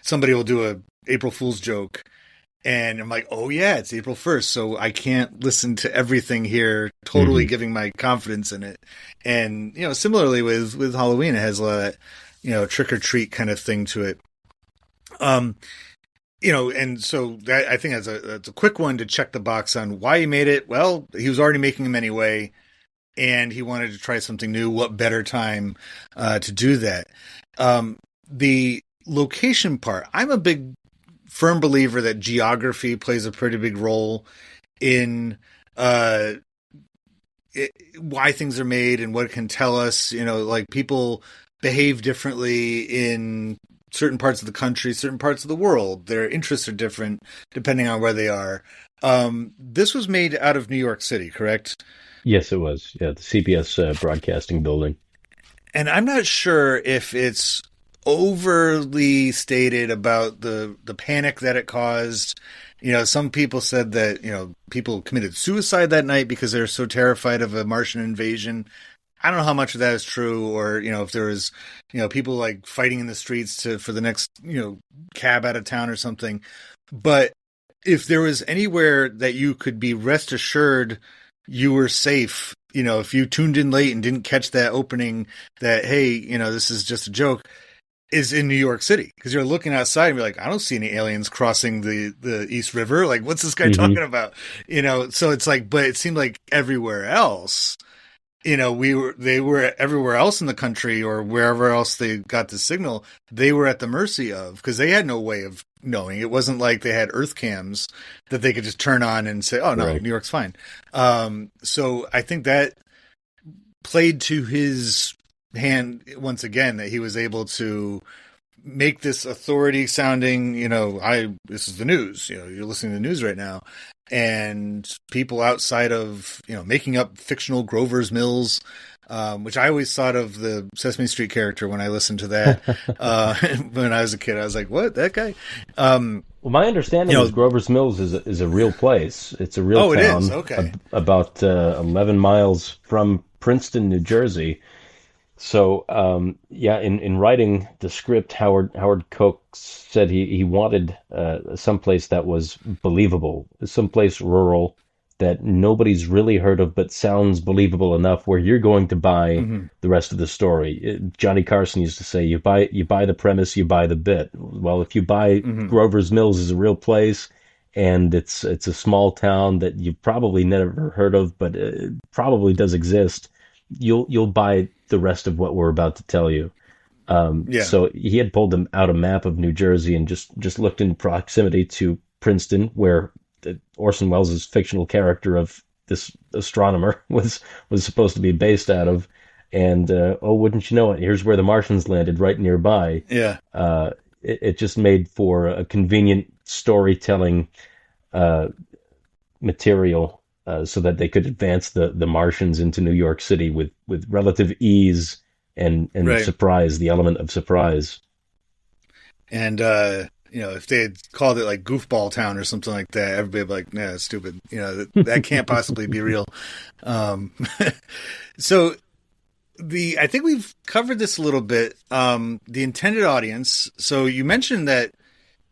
somebody will do a April Fool's joke, and I'm like, oh yeah, it's April 1st, so I can't listen to everything here, totally giving my confidence in it. And similarly with Halloween, it has a lot of trick or treat kind of thing to it. And so that, I think, that's a quick one to check the box on why he made it. Well, he was already making them anyway, and he wanted to try something new. What better time to do that? The location part, I'm a big firm believer that geography plays a pretty big role in why things are made and what it can tell us. Like, people behave differently in certain parts of the country, certain parts of the world. Their interests are different depending on where they are. This was made out of New York City, correct? Yes, it was. Yeah, the CBS broadcasting building. And I'm not sure if it's overly stated about the panic that it caused. Some people said that, people committed suicide that night because they were so terrified of a Martian invasion. I don't know how much of that is true, or, if there was, people like fighting in the streets for the next, cab out of town or something. But if there was anywhere that you could be rest assured you were safe, if you tuned in late and didn't catch that opening, that, hey, this is just a joke, is in New York City. Because you're looking outside and you're like, I don't see any aliens crossing the East River. Like, what's this guy talking about? So it's like, but it seemed like everywhere else, they were everywhere else in the country, or wherever else they got the signal, they were at the mercy of, because they had no way of knowing. It wasn't like they had earth cams that they could just turn on and say, oh no, right, New York's fine. So I think that played to his hand once again, that he was able to make this authority sounding, this is the news, you're listening to the news right now. And people outside of, making up fictional Grover's Mills, which I always thought of the Sesame Street character when I listened to that. When I was a kid, I was like, what, that guy? Well, my understanding is Grover's Mills is a real place. It's a real town. It is? Okay. About 11 miles from Princeton, New Jersey. So, in writing the script, Howard Koch said he wanted someplace that was believable, someplace rural, that nobody's really heard of but sounds believable enough where you're going to buy the rest of the story. Johnny Carson used to say, you buy the premise, you buy the bit. Well, if you buy Grover's Mills is a real place and it's a small town that you've probably never heard of, but it probably does exist, you'll buy the rest of what we're about to tell you. So he had pulled out a map of New Jersey and just looked in proximity to Princeton, where Orson Welles' fictional character of this astronomer was supposed to be based out of. And wouldn't you know it, here's where the Martians landed, right nearby. Yeah. It just made for a convenient storytelling material so that they could advance the Martians into New York City with relative ease and surprise, the element of surprise. And if they had called it like Goofball Town or something like that, everybody would be like, nah, it's stupid. That can't possibly be real. So I think we've covered this a little bit. The intended audience. So you mentioned that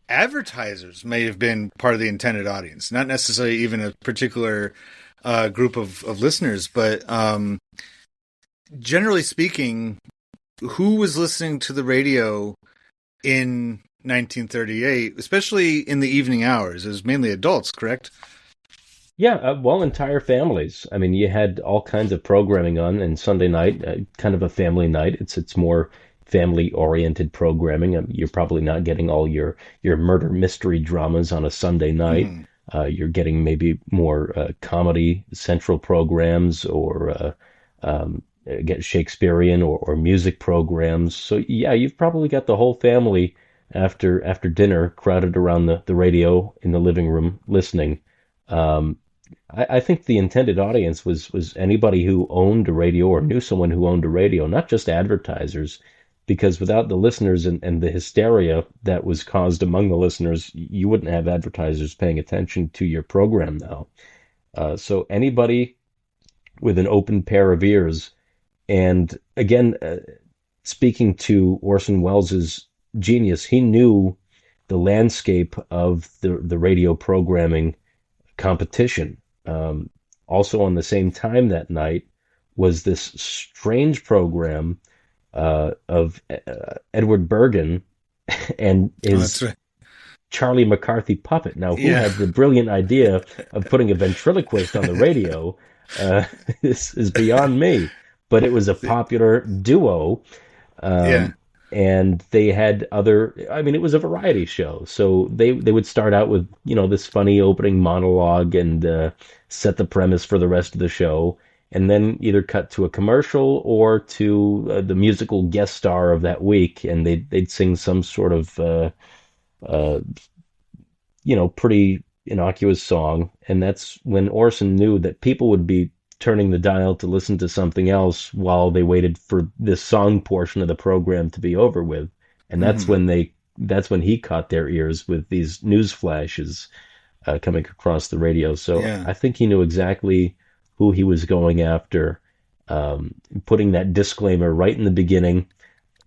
advertisers may have been part of the intended audience, not necessarily even a particular group of listeners, but generally speaking, who was listening to the radio in 1938, especially in the evening hours? It was mainly adults, correct? Yeah, entire families. I mean, you had all kinds of programming on, and Sunday night, kind of a family night. It's more family-oriented programming. You're probably not getting all your murder mystery dramas on a Sunday night. You're getting maybe more comedy central programs or get Shakespearean or music programs. So yeah, you've probably got the whole family after dinner crowded around the radio in the living room listening. I think the intended audience was anybody who owned a radio or knew someone who owned a radio, not just advertisers, because without the listeners and the hysteria that was caused among the listeners, you wouldn't have advertisers paying attention to your program now. So anybody with an open pair of ears. And again, speaking to Orson Welles' genius, he knew the landscape of the radio programming competition. Also on the same time that night was this strange program of Edward Bergen and his Charlie McCarthy puppet. Now, who had the brilliant idea of putting a ventriloquist on the radio? This is beyond me. But it was a popular duo. And they had it was a variety show. So they would start out with, this funny opening monologue and set the premise for the rest of the show. And then either cut to a commercial or to the musical guest star of that week. And they'd sing some sort of, pretty innocuous song. And that's when Orson knew that people would be turning the dial to listen to something else while they waited for this song portion of the program to be over with. And that's when he caught their ears with these news flashes coming across the radio. So I think he knew exactly who he was going after, putting that disclaimer right in the beginning,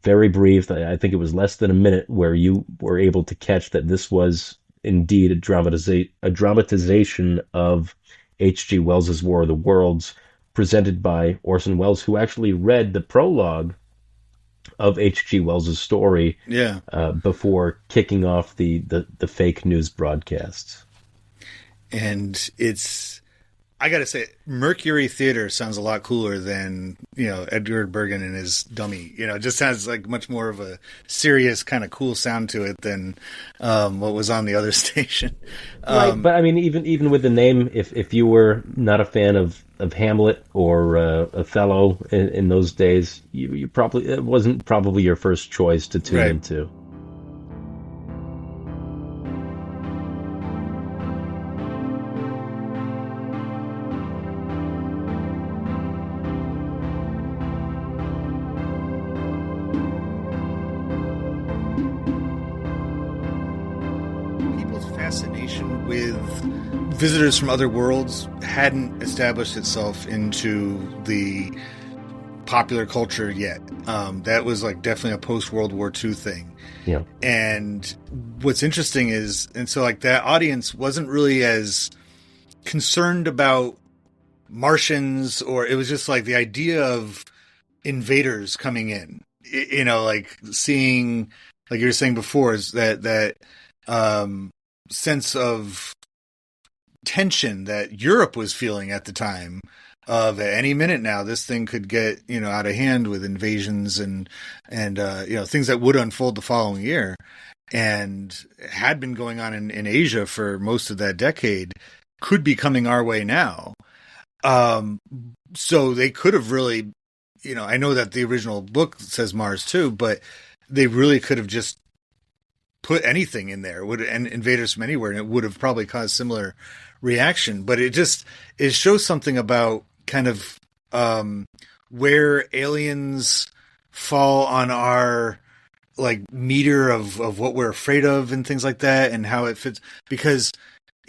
very brief. I think it was less than a minute where you were able to catch that this was indeed a dramatization of H.G. Wells' War of the Worlds, presented by Orson Welles, who actually read the prologue of H.G. Wells' story before kicking off the fake news broadcasts. And I got to say, Mercury Theater sounds a lot cooler than, Edward Bergen and his dummy. It just sounds like much more of a serious kind of cool sound to it than what was on the other station. Right, but I mean, even with the name, if you were not a fan of Hamlet or Othello in those days, you probably it wasn't probably your first choice to tune into. Fascination with visitors from other worlds hadn't established itself into the popular culture yet. That was definitely a post-World War II thing. Yeah. And what's interesting is, so that audience wasn't really as concerned about Martians, or it was just like the idea of invaders coming in, like seeing, like you were saying before, is that sense of tension that Europe was feeling at the time, of at any minute now this thing could get out of hand with invasions and things that would unfold the following year, and had been going on in Asia for most of that decade, could be coming our way now. So they could have really, I know that the original book says Mars too, but they really could have just put anything in there, and invaders from anywhere, and it would have probably caused similar reaction. But it shows something about kind of where aliens fall on our like meter of what we're afraid of and things like that, and how it fits. Because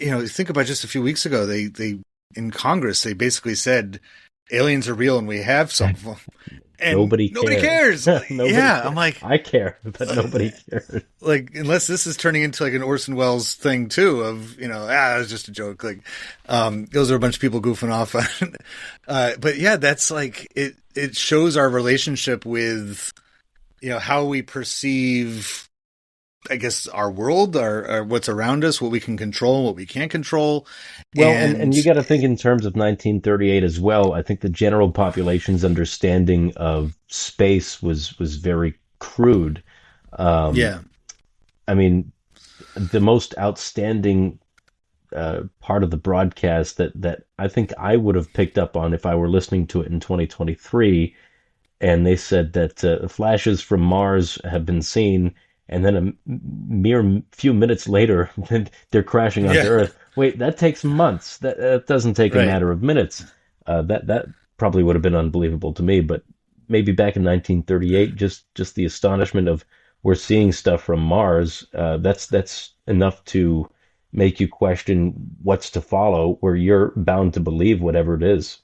think about just a few weeks ago, they in Congress they basically said aliens are real and we have some of them. And nobody cares. Yeah, I'm like, I care, but nobody cares. Like, unless this is turning into like an Orson Welles thing too, of it was just a joke. Like, those are a bunch of people goofing off. But yeah, that's like it shows our relationship with how we perceive, I guess, our world, our what's around us, what we can control, what we can't control. Well, and you got to think in terms of 1938 as well. I think the general population's understanding of space was very crude. Yeah. I mean, the most outstanding part of the broadcast that I think I would have picked up on if I were listening to it in 2023, and they said that flashes from Mars have been seen, and then a mere few minutes later, they're crashing onto Earth. Wait, that takes months. That doesn't take a matter of minutes. That probably would have been unbelievable to me. But maybe back in 1938, just the astonishment of we're seeing stuff from Mars. That's enough to make you question what's to follow, where you're bound to believe whatever it is.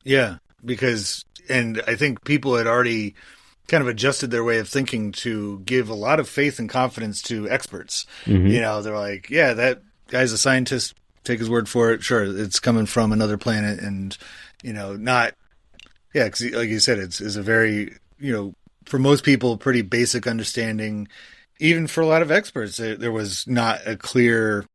Yeah, because, and I think people had already kind of adjusted their way of thinking to give a lot of faith and confidence to experts. Mm-hmm. They're like, yeah, that guy's a scientist, take his word for it. Sure, it's coming from another planet, and not, yeah, because like you said, it's a very, for most people, pretty basic understanding. Even for a lot of experts, there was not a clear,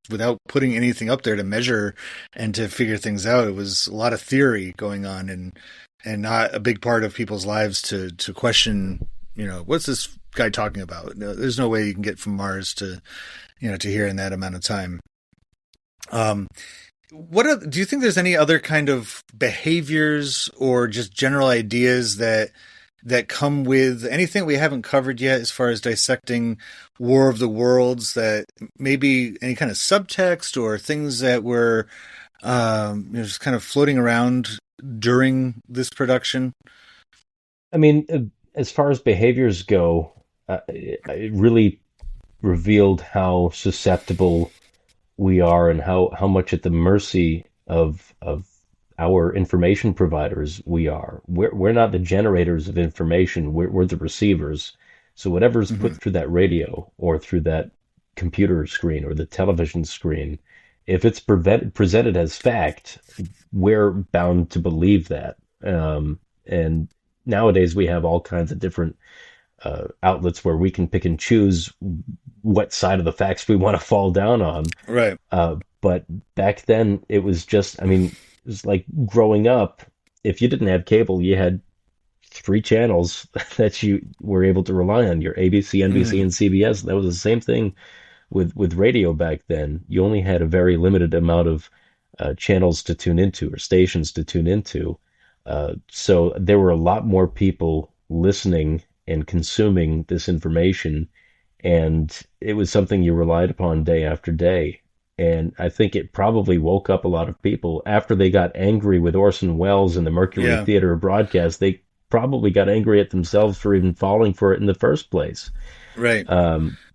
without putting anything up there to measure and to figure things out, it was a lot of theory going on, and not a big part of people's lives to question, what's this guy talking about? No, there's no way you can get from Mars to here in that amount of time. Do you think there's any other kind of behaviors or just general ideas that come with anything we haven't covered yet as far as dissecting War of the Worlds, that maybe any kind of subtext or things that were just kind of floating around during this production? I mean, as far as behaviors go, it really revealed how susceptible we are and how much at the mercy of our information providers we are. We're not the generators of information. We're the receivers. So whatever's put through that radio or through that computer screen or the television screen, if it's presented as fact, we're bound to believe that. And nowadays we have all kinds of different outlets where we can pick and choose what side of the facts we want to fall down on. Right. But back then it was just, I mean, it was like growing up. If you didn't have cable, you had 3 channels that you were able to rely on, your ABC, NBC, and CBS. That was the same thing with radio back then. You only had a very limited amount of channels to tune into or stations to tune into. So there were a lot more people listening and consuming this information, and it was something you relied upon day after day. And I think it probably woke up a lot of people after they got angry with Orson Welles and the Mercury Theater broadcast. They probably got angry at themselves for even falling for it in the first place. Right.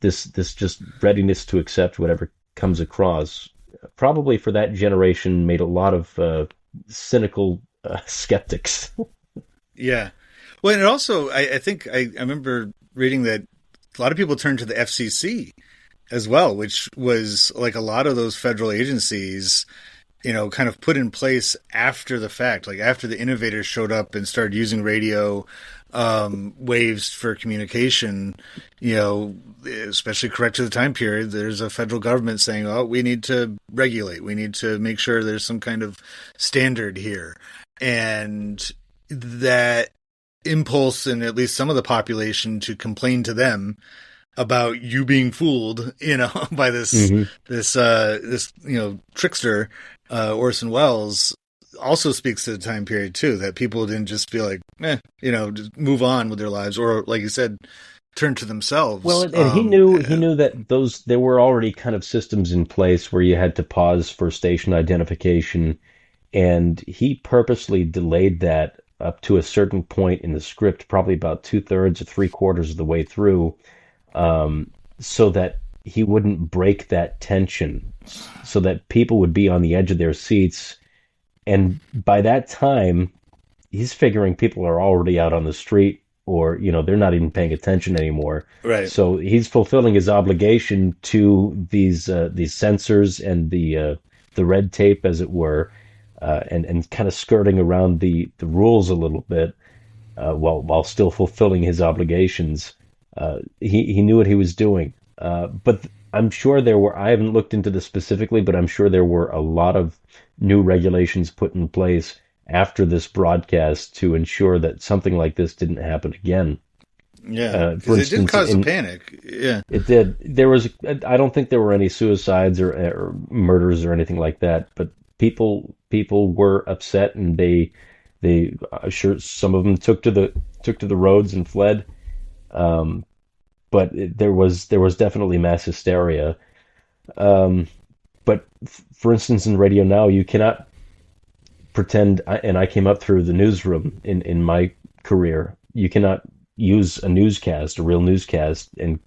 This just readiness to accept whatever comes across, probably for that generation, made a lot of cynical skeptics. Yeah. Well, and it also, I think I remember reading that a lot of people turned to the FCC as well, which was like a lot of those federal agencies, kind of put in place after the fact, like after the innovators showed up and started using radio waves for communication, especially correct to the time period. There's a federal government saying, oh, we need to regulate. We need to make sure there's some kind of standard here. And that impulse in at least some of the population to complain to them about you being fooled, by this trickster, Orson Welles, also speaks to the time period too, that people didn't just be like, just move on with their lives, or like you said, turn to themselves. Well, and he knew that there were already kind of systems in place where you had to pause for station identification, and he purposely delayed that up to a certain point in the script, probably about 2/3 or 3/4 of the way through, so that he wouldn't break that tension, so that people would be on the edge of their seats. And by that time, he's figuring people are already out on the street, or they're not even paying attention anymore. Right. So he's fulfilling his obligation to these censors and the red tape, as it were, and kind of skirting around the rules a little bit, while still fulfilling his obligations. He knew what he was doing. But I'm sure I haven't looked into this specifically, but I'm sure there were a lot of new regulations put in place after this broadcast to ensure that something like this didn't happen again. Yeah, for instance, it did cause a panic. Yeah, it did. I don't think there were any suicides or murders or anything like that, but people were upset, and they sure some of them took to the roads and fled. But there was definitely mass hysteria. But for instance, in radio now, you cannot pretend, and I came up through the newsroom in my career, you cannot use a real newscast, and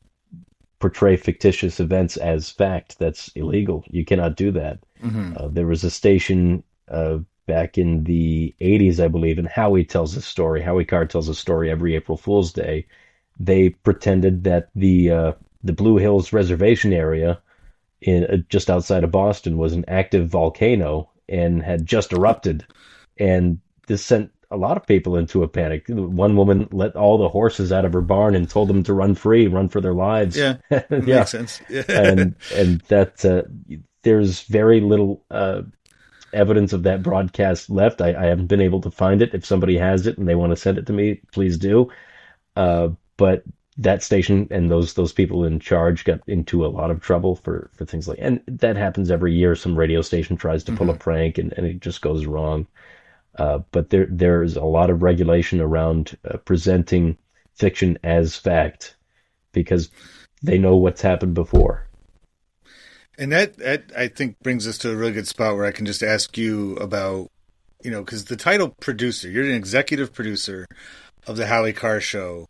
portray fictitious events as fact. That's illegal. You cannot do that. Mm-hmm. There was a station back in the 80s, I believe, and Howie Carr tells a story every April Fool's Day. They pretended that the Blue Hills Reservation area just outside of Boston was an active volcano and had just erupted, and this sent a lot of people into a panic. One woman let all the horses out of her barn and told them to run for their lives. Yeah, yeah. Makes sense. Yeah. and that there's very little evidence of that broadcast left. I haven't been able to find it. If somebody has it and they want to send it to me, please do. But that station and those people in charge got into a lot of trouble for things like, and that happens every year. Some radio station tries to pull a prank, and it just goes wrong. But there's a lot of regulation around presenting fiction as fact, because they know what's happened before. And that I think brings us to a really good spot where I can just ask you about, because the title producer, you're an executive producer of the Howie Carr Show.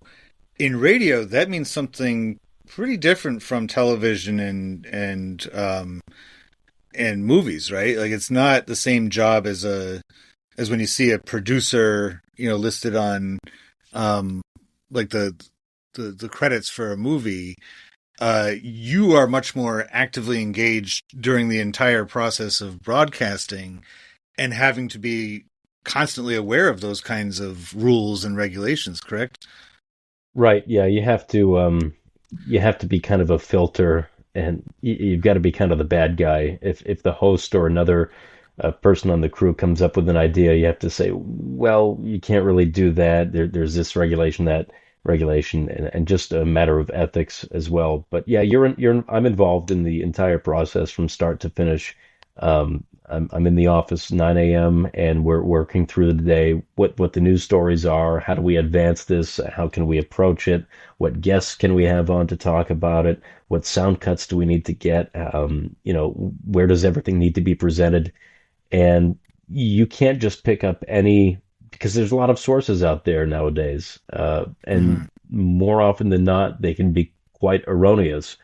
In radio, that means something pretty different from television and movies, right? Like, it's not the same job as when you see a producer, listed on like the credits for a movie. You are much more actively engaged during the entire process of broadcasting, and having to be constantly aware of those kinds of rules and regulations, correct? Right. Yeah, you have to be kind of a filter, and you've got to be kind of the bad guy. If the host or another person on the crew comes up with an idea, you have to say, well, you can't really do that. There's this regulation, that regulation, and just a matter of ethics as well. But yeah, I'm involved in the entire process from start to finish. I'm in the office 9 a.m. and we're working through the day, what the news stories are, how do we advance this, how can we approach it, what guests can we have on to talk about it, what sound cuts do we need to get, where does everything need to be presented. And you can't just pick up any, because there's a lot of sources out there nowadays, and more often than not, they can be quite erroneous,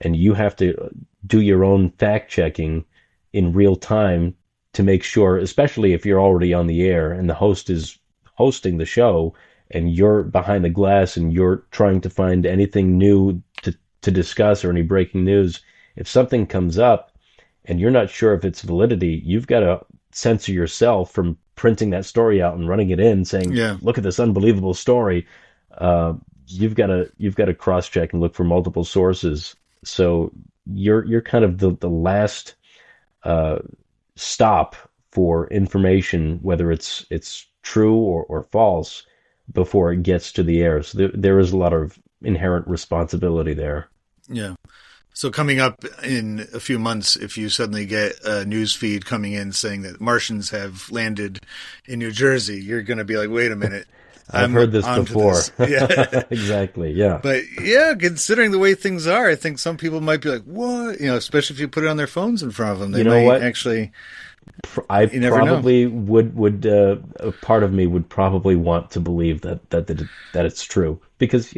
and you have to do your own fact checking in real time to make sure, especially if you're already on the air and the host is hosting the show and you're behind the glass and you're trying to find anything new to to discuss or any breaking news, if something comes up and you're not sure if it's validity, you've got to censor yourself from printing that story out and running it in, saying, "Look at this unbelievable story." You've got to cross check and look for multiple sources. So you're kind of the last stop for information, whether it's true or false, before it gets to the air. So there is a lot of inherent responsibility there. Yeah. So coming up in a few months, if you suddenly get a news feed coming in saying that Martians have landed in New Jersey, you're going to be like, wait a minute. I've heard this before. Yeah. Exactly. Yeah. But yeah, considering the way things are, I think some people might be like, what? Especially if you put it on their phones in front of them. They might actually... I probably would a part of me would probably want to believe that it's true, because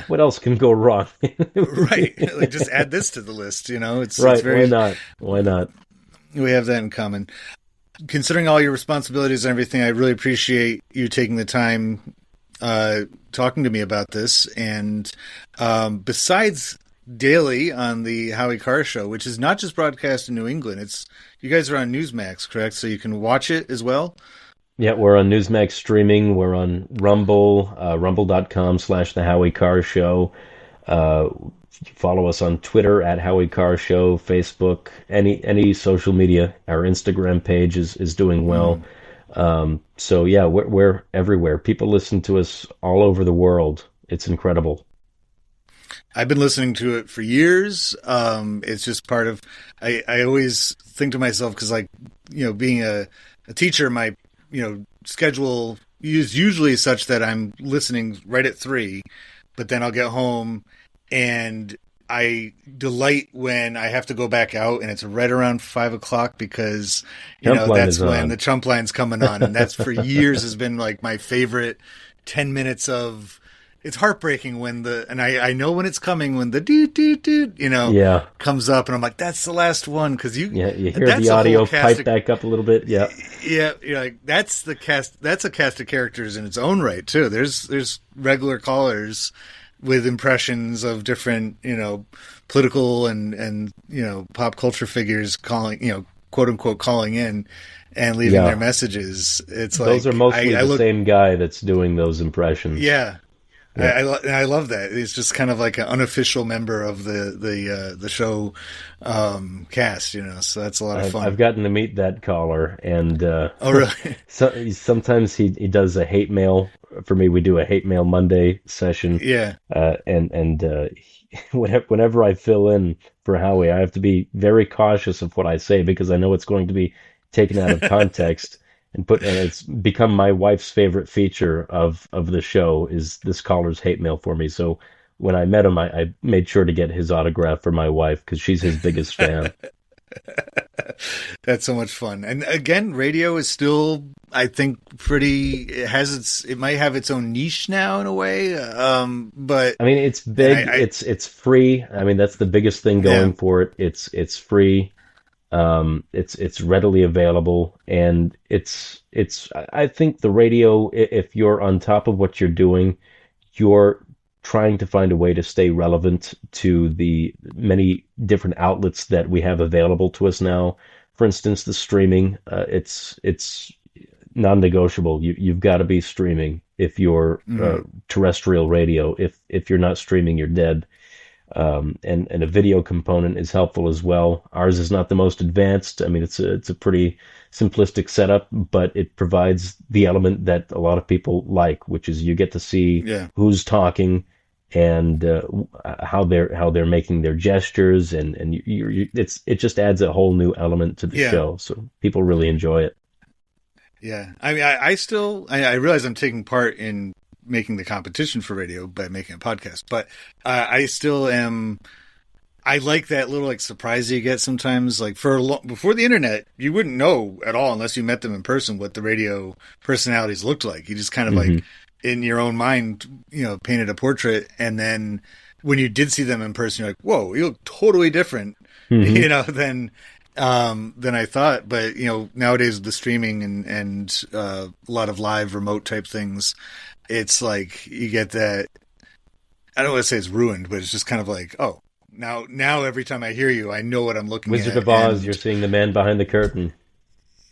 what else can go wrong? Right, like just add this to the list. It's right. It's very, Why not? We have that in common. Considering all your responsibilities and everything, I really appreciate you taking the time talking to me about this. And besides daily on the Howie Carr Show, which is not just broadcast in New England, you guys are on Newsmax, correct? So you can watch it as well? Yeah, we're on Newsmax streaming. We're on Rumble, rumble.com/The Howie Carr Show. Follow us on Twitter at Howie Carr Show, Facebook, any social media. Our Instagram page is doing well. So yeah, we're everywhere. People listen to us all over the world. It's incredible. I've been listening to it for years. It's just part of, I always think to myself, because being a teacher, my, schedule is usually such that I'm listening right at 3, but then I'll get home and I delight when I have to go back out and it's right around 5 o'clock, because, that's when the Chump Line's coming on. And that's for years has been like my favorite 10 minutes of, it's heartbreaking when I know when it's coming, when the comes up, and I'm like, that's the last one, because you hear the audio pipe back up a little bit. Yeah, you're like, that's the cast. That's a cast of characters in its own right too. There's regular callers with impressions of different political and pop culture figures calling, quote unquote, calling in and leaving their messages. It's those are mostly the same guy that's doing those impressions. Yeah. I love that. It's just kind of like an unofficial member of the show cast, so that's a lot of fun. I've gotten to meet that caller, and oh really? Sometimes he does a hate mail for me. We do a hate mail Monday session. Yeah. Whenever I fill in for Howie, I have to be very cautious of what I say, because I know it's going to be taken out of context. And it's become my wife's favorite feature of the show is this caller's hate mail for me. So when I met him, I made sure to get his autograph for my wife, because she's his biggest fan. That's so much fun. And again, radio is still, I think, it might have its own niche now in a way. But I mean, it's big. It's free. I mean, that's the biggest thing going for it. It's free. It's readily available, and I think the radio, if you're on top of what you're doing, you're trying to find a way to stay relevant to the many different outlets that we have available to us now. For instance, the streaming, it's non-negotiable. You've got to be streaming if you're terrestrial radio. If you're not streaming, you're dead. And a video component is helpful as well. Ours is not the most advanced. I mean, it's a pretty simplistic setup, but it provides the element that a lot of people like, which is you get to see who's talking and how they're making their gestures, and it just adds a whole new element to the show. So people really enjoy it. Yeah, I mean, I realize I'm taking part in making the competition for radio by making a podcast, but I still am. I like that little surprise you get sometimes. Like before the internet, you wouldn't know at all unless you met them in person what the radio personalities looked like. You just kind of like in your own mind, painted a portrait, and then when you did see them in person, you're like, "Whoa, you look totally different," than I thought. But nowadays with the streaming and a lot of live remote type things, it's like you get that. I don't want to say it's ruined, but it's just kind of like, oh, Now every time I hear you, I know what I'm looking Wizard at. of Oz, you're seeing the man behind the curtain.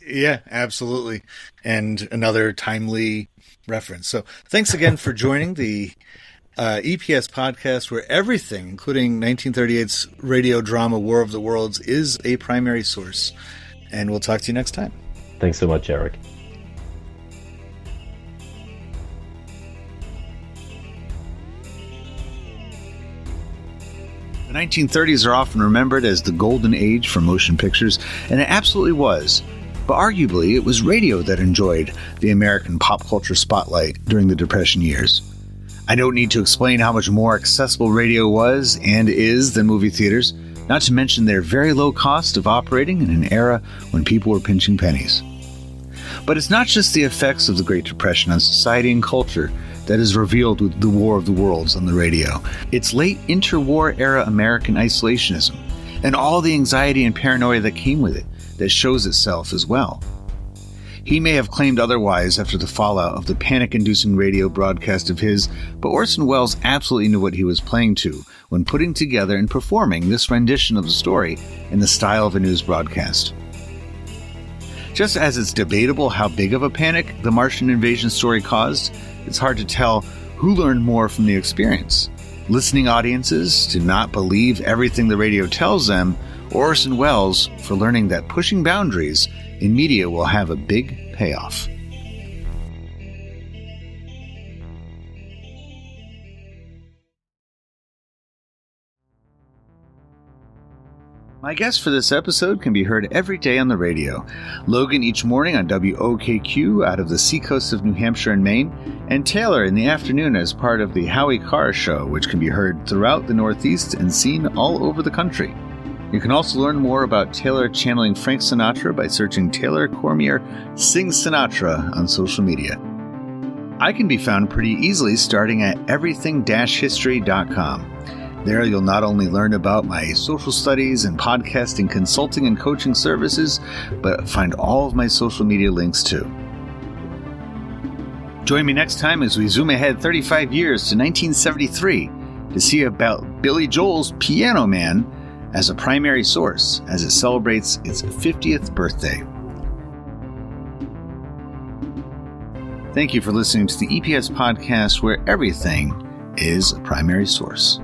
Yeah, absolutely. And another timely reference. So thanks again for joining the EPS podcast, where everything, including 1938's radio drama War of the Worlds, is a primary source. And we'll talk to you next time. Thanks so much, Eric. The 1930s are often remembered as the golden age for motion pictures, and it absolutely was. But arguably, it was radio that enjoyed the American pop culture spotlight during the Depression years. I don't need to explain how much more accessible radio was and is than movie theaters, not to mention their very low cost of operating in an era when people were pinching pennies. But it's not just the effects of the Great Depression on society and culture that is revealed with the War of the Worlds on the radio. It's late interwar era American isolationism and all the anxiety and paranoia that came with it that shows itself as well. He may have claimed otherwise after the fallout of the panic-inducing radio broadcast of his, but Orson Welles absolutely knew what he was playing to when putting together and performing this rendition of the story in the style of a news broadcast. Just as it's debatable how big of a panic the Martian invasion story caused, it's hard to tell who learned more from the experience. Listening audiences to not believe everything the radio tells them, or Orson Welles for learning that pushing boundaries in media will have a big payoff. My guest for this episode can be heard every day on the radio. Logan each morning on WOKQ out of the seacoast of New Hampshire and Maine, and Taylor in the afternoon as part of the Howie Carr Show, which can be heard throughout the Northeast and seen all over the country. You can also learn more about Taylor channeling Frank Sinatra by searching Taylor Cormier Sings Sinatra on social media. I can be found pretty easily starting at everything-history.com. There you'll not only learn about my social studies and podcasting consulting and coaching services, but find all of my social media links too. Join me next time as we zoom ahead 35 years to 1973 to see about Billy Joel's Piano Man as a primary source as it celebrates its 50th birthday. Thank you for listening to the EPS podcast, where everything is a primary source.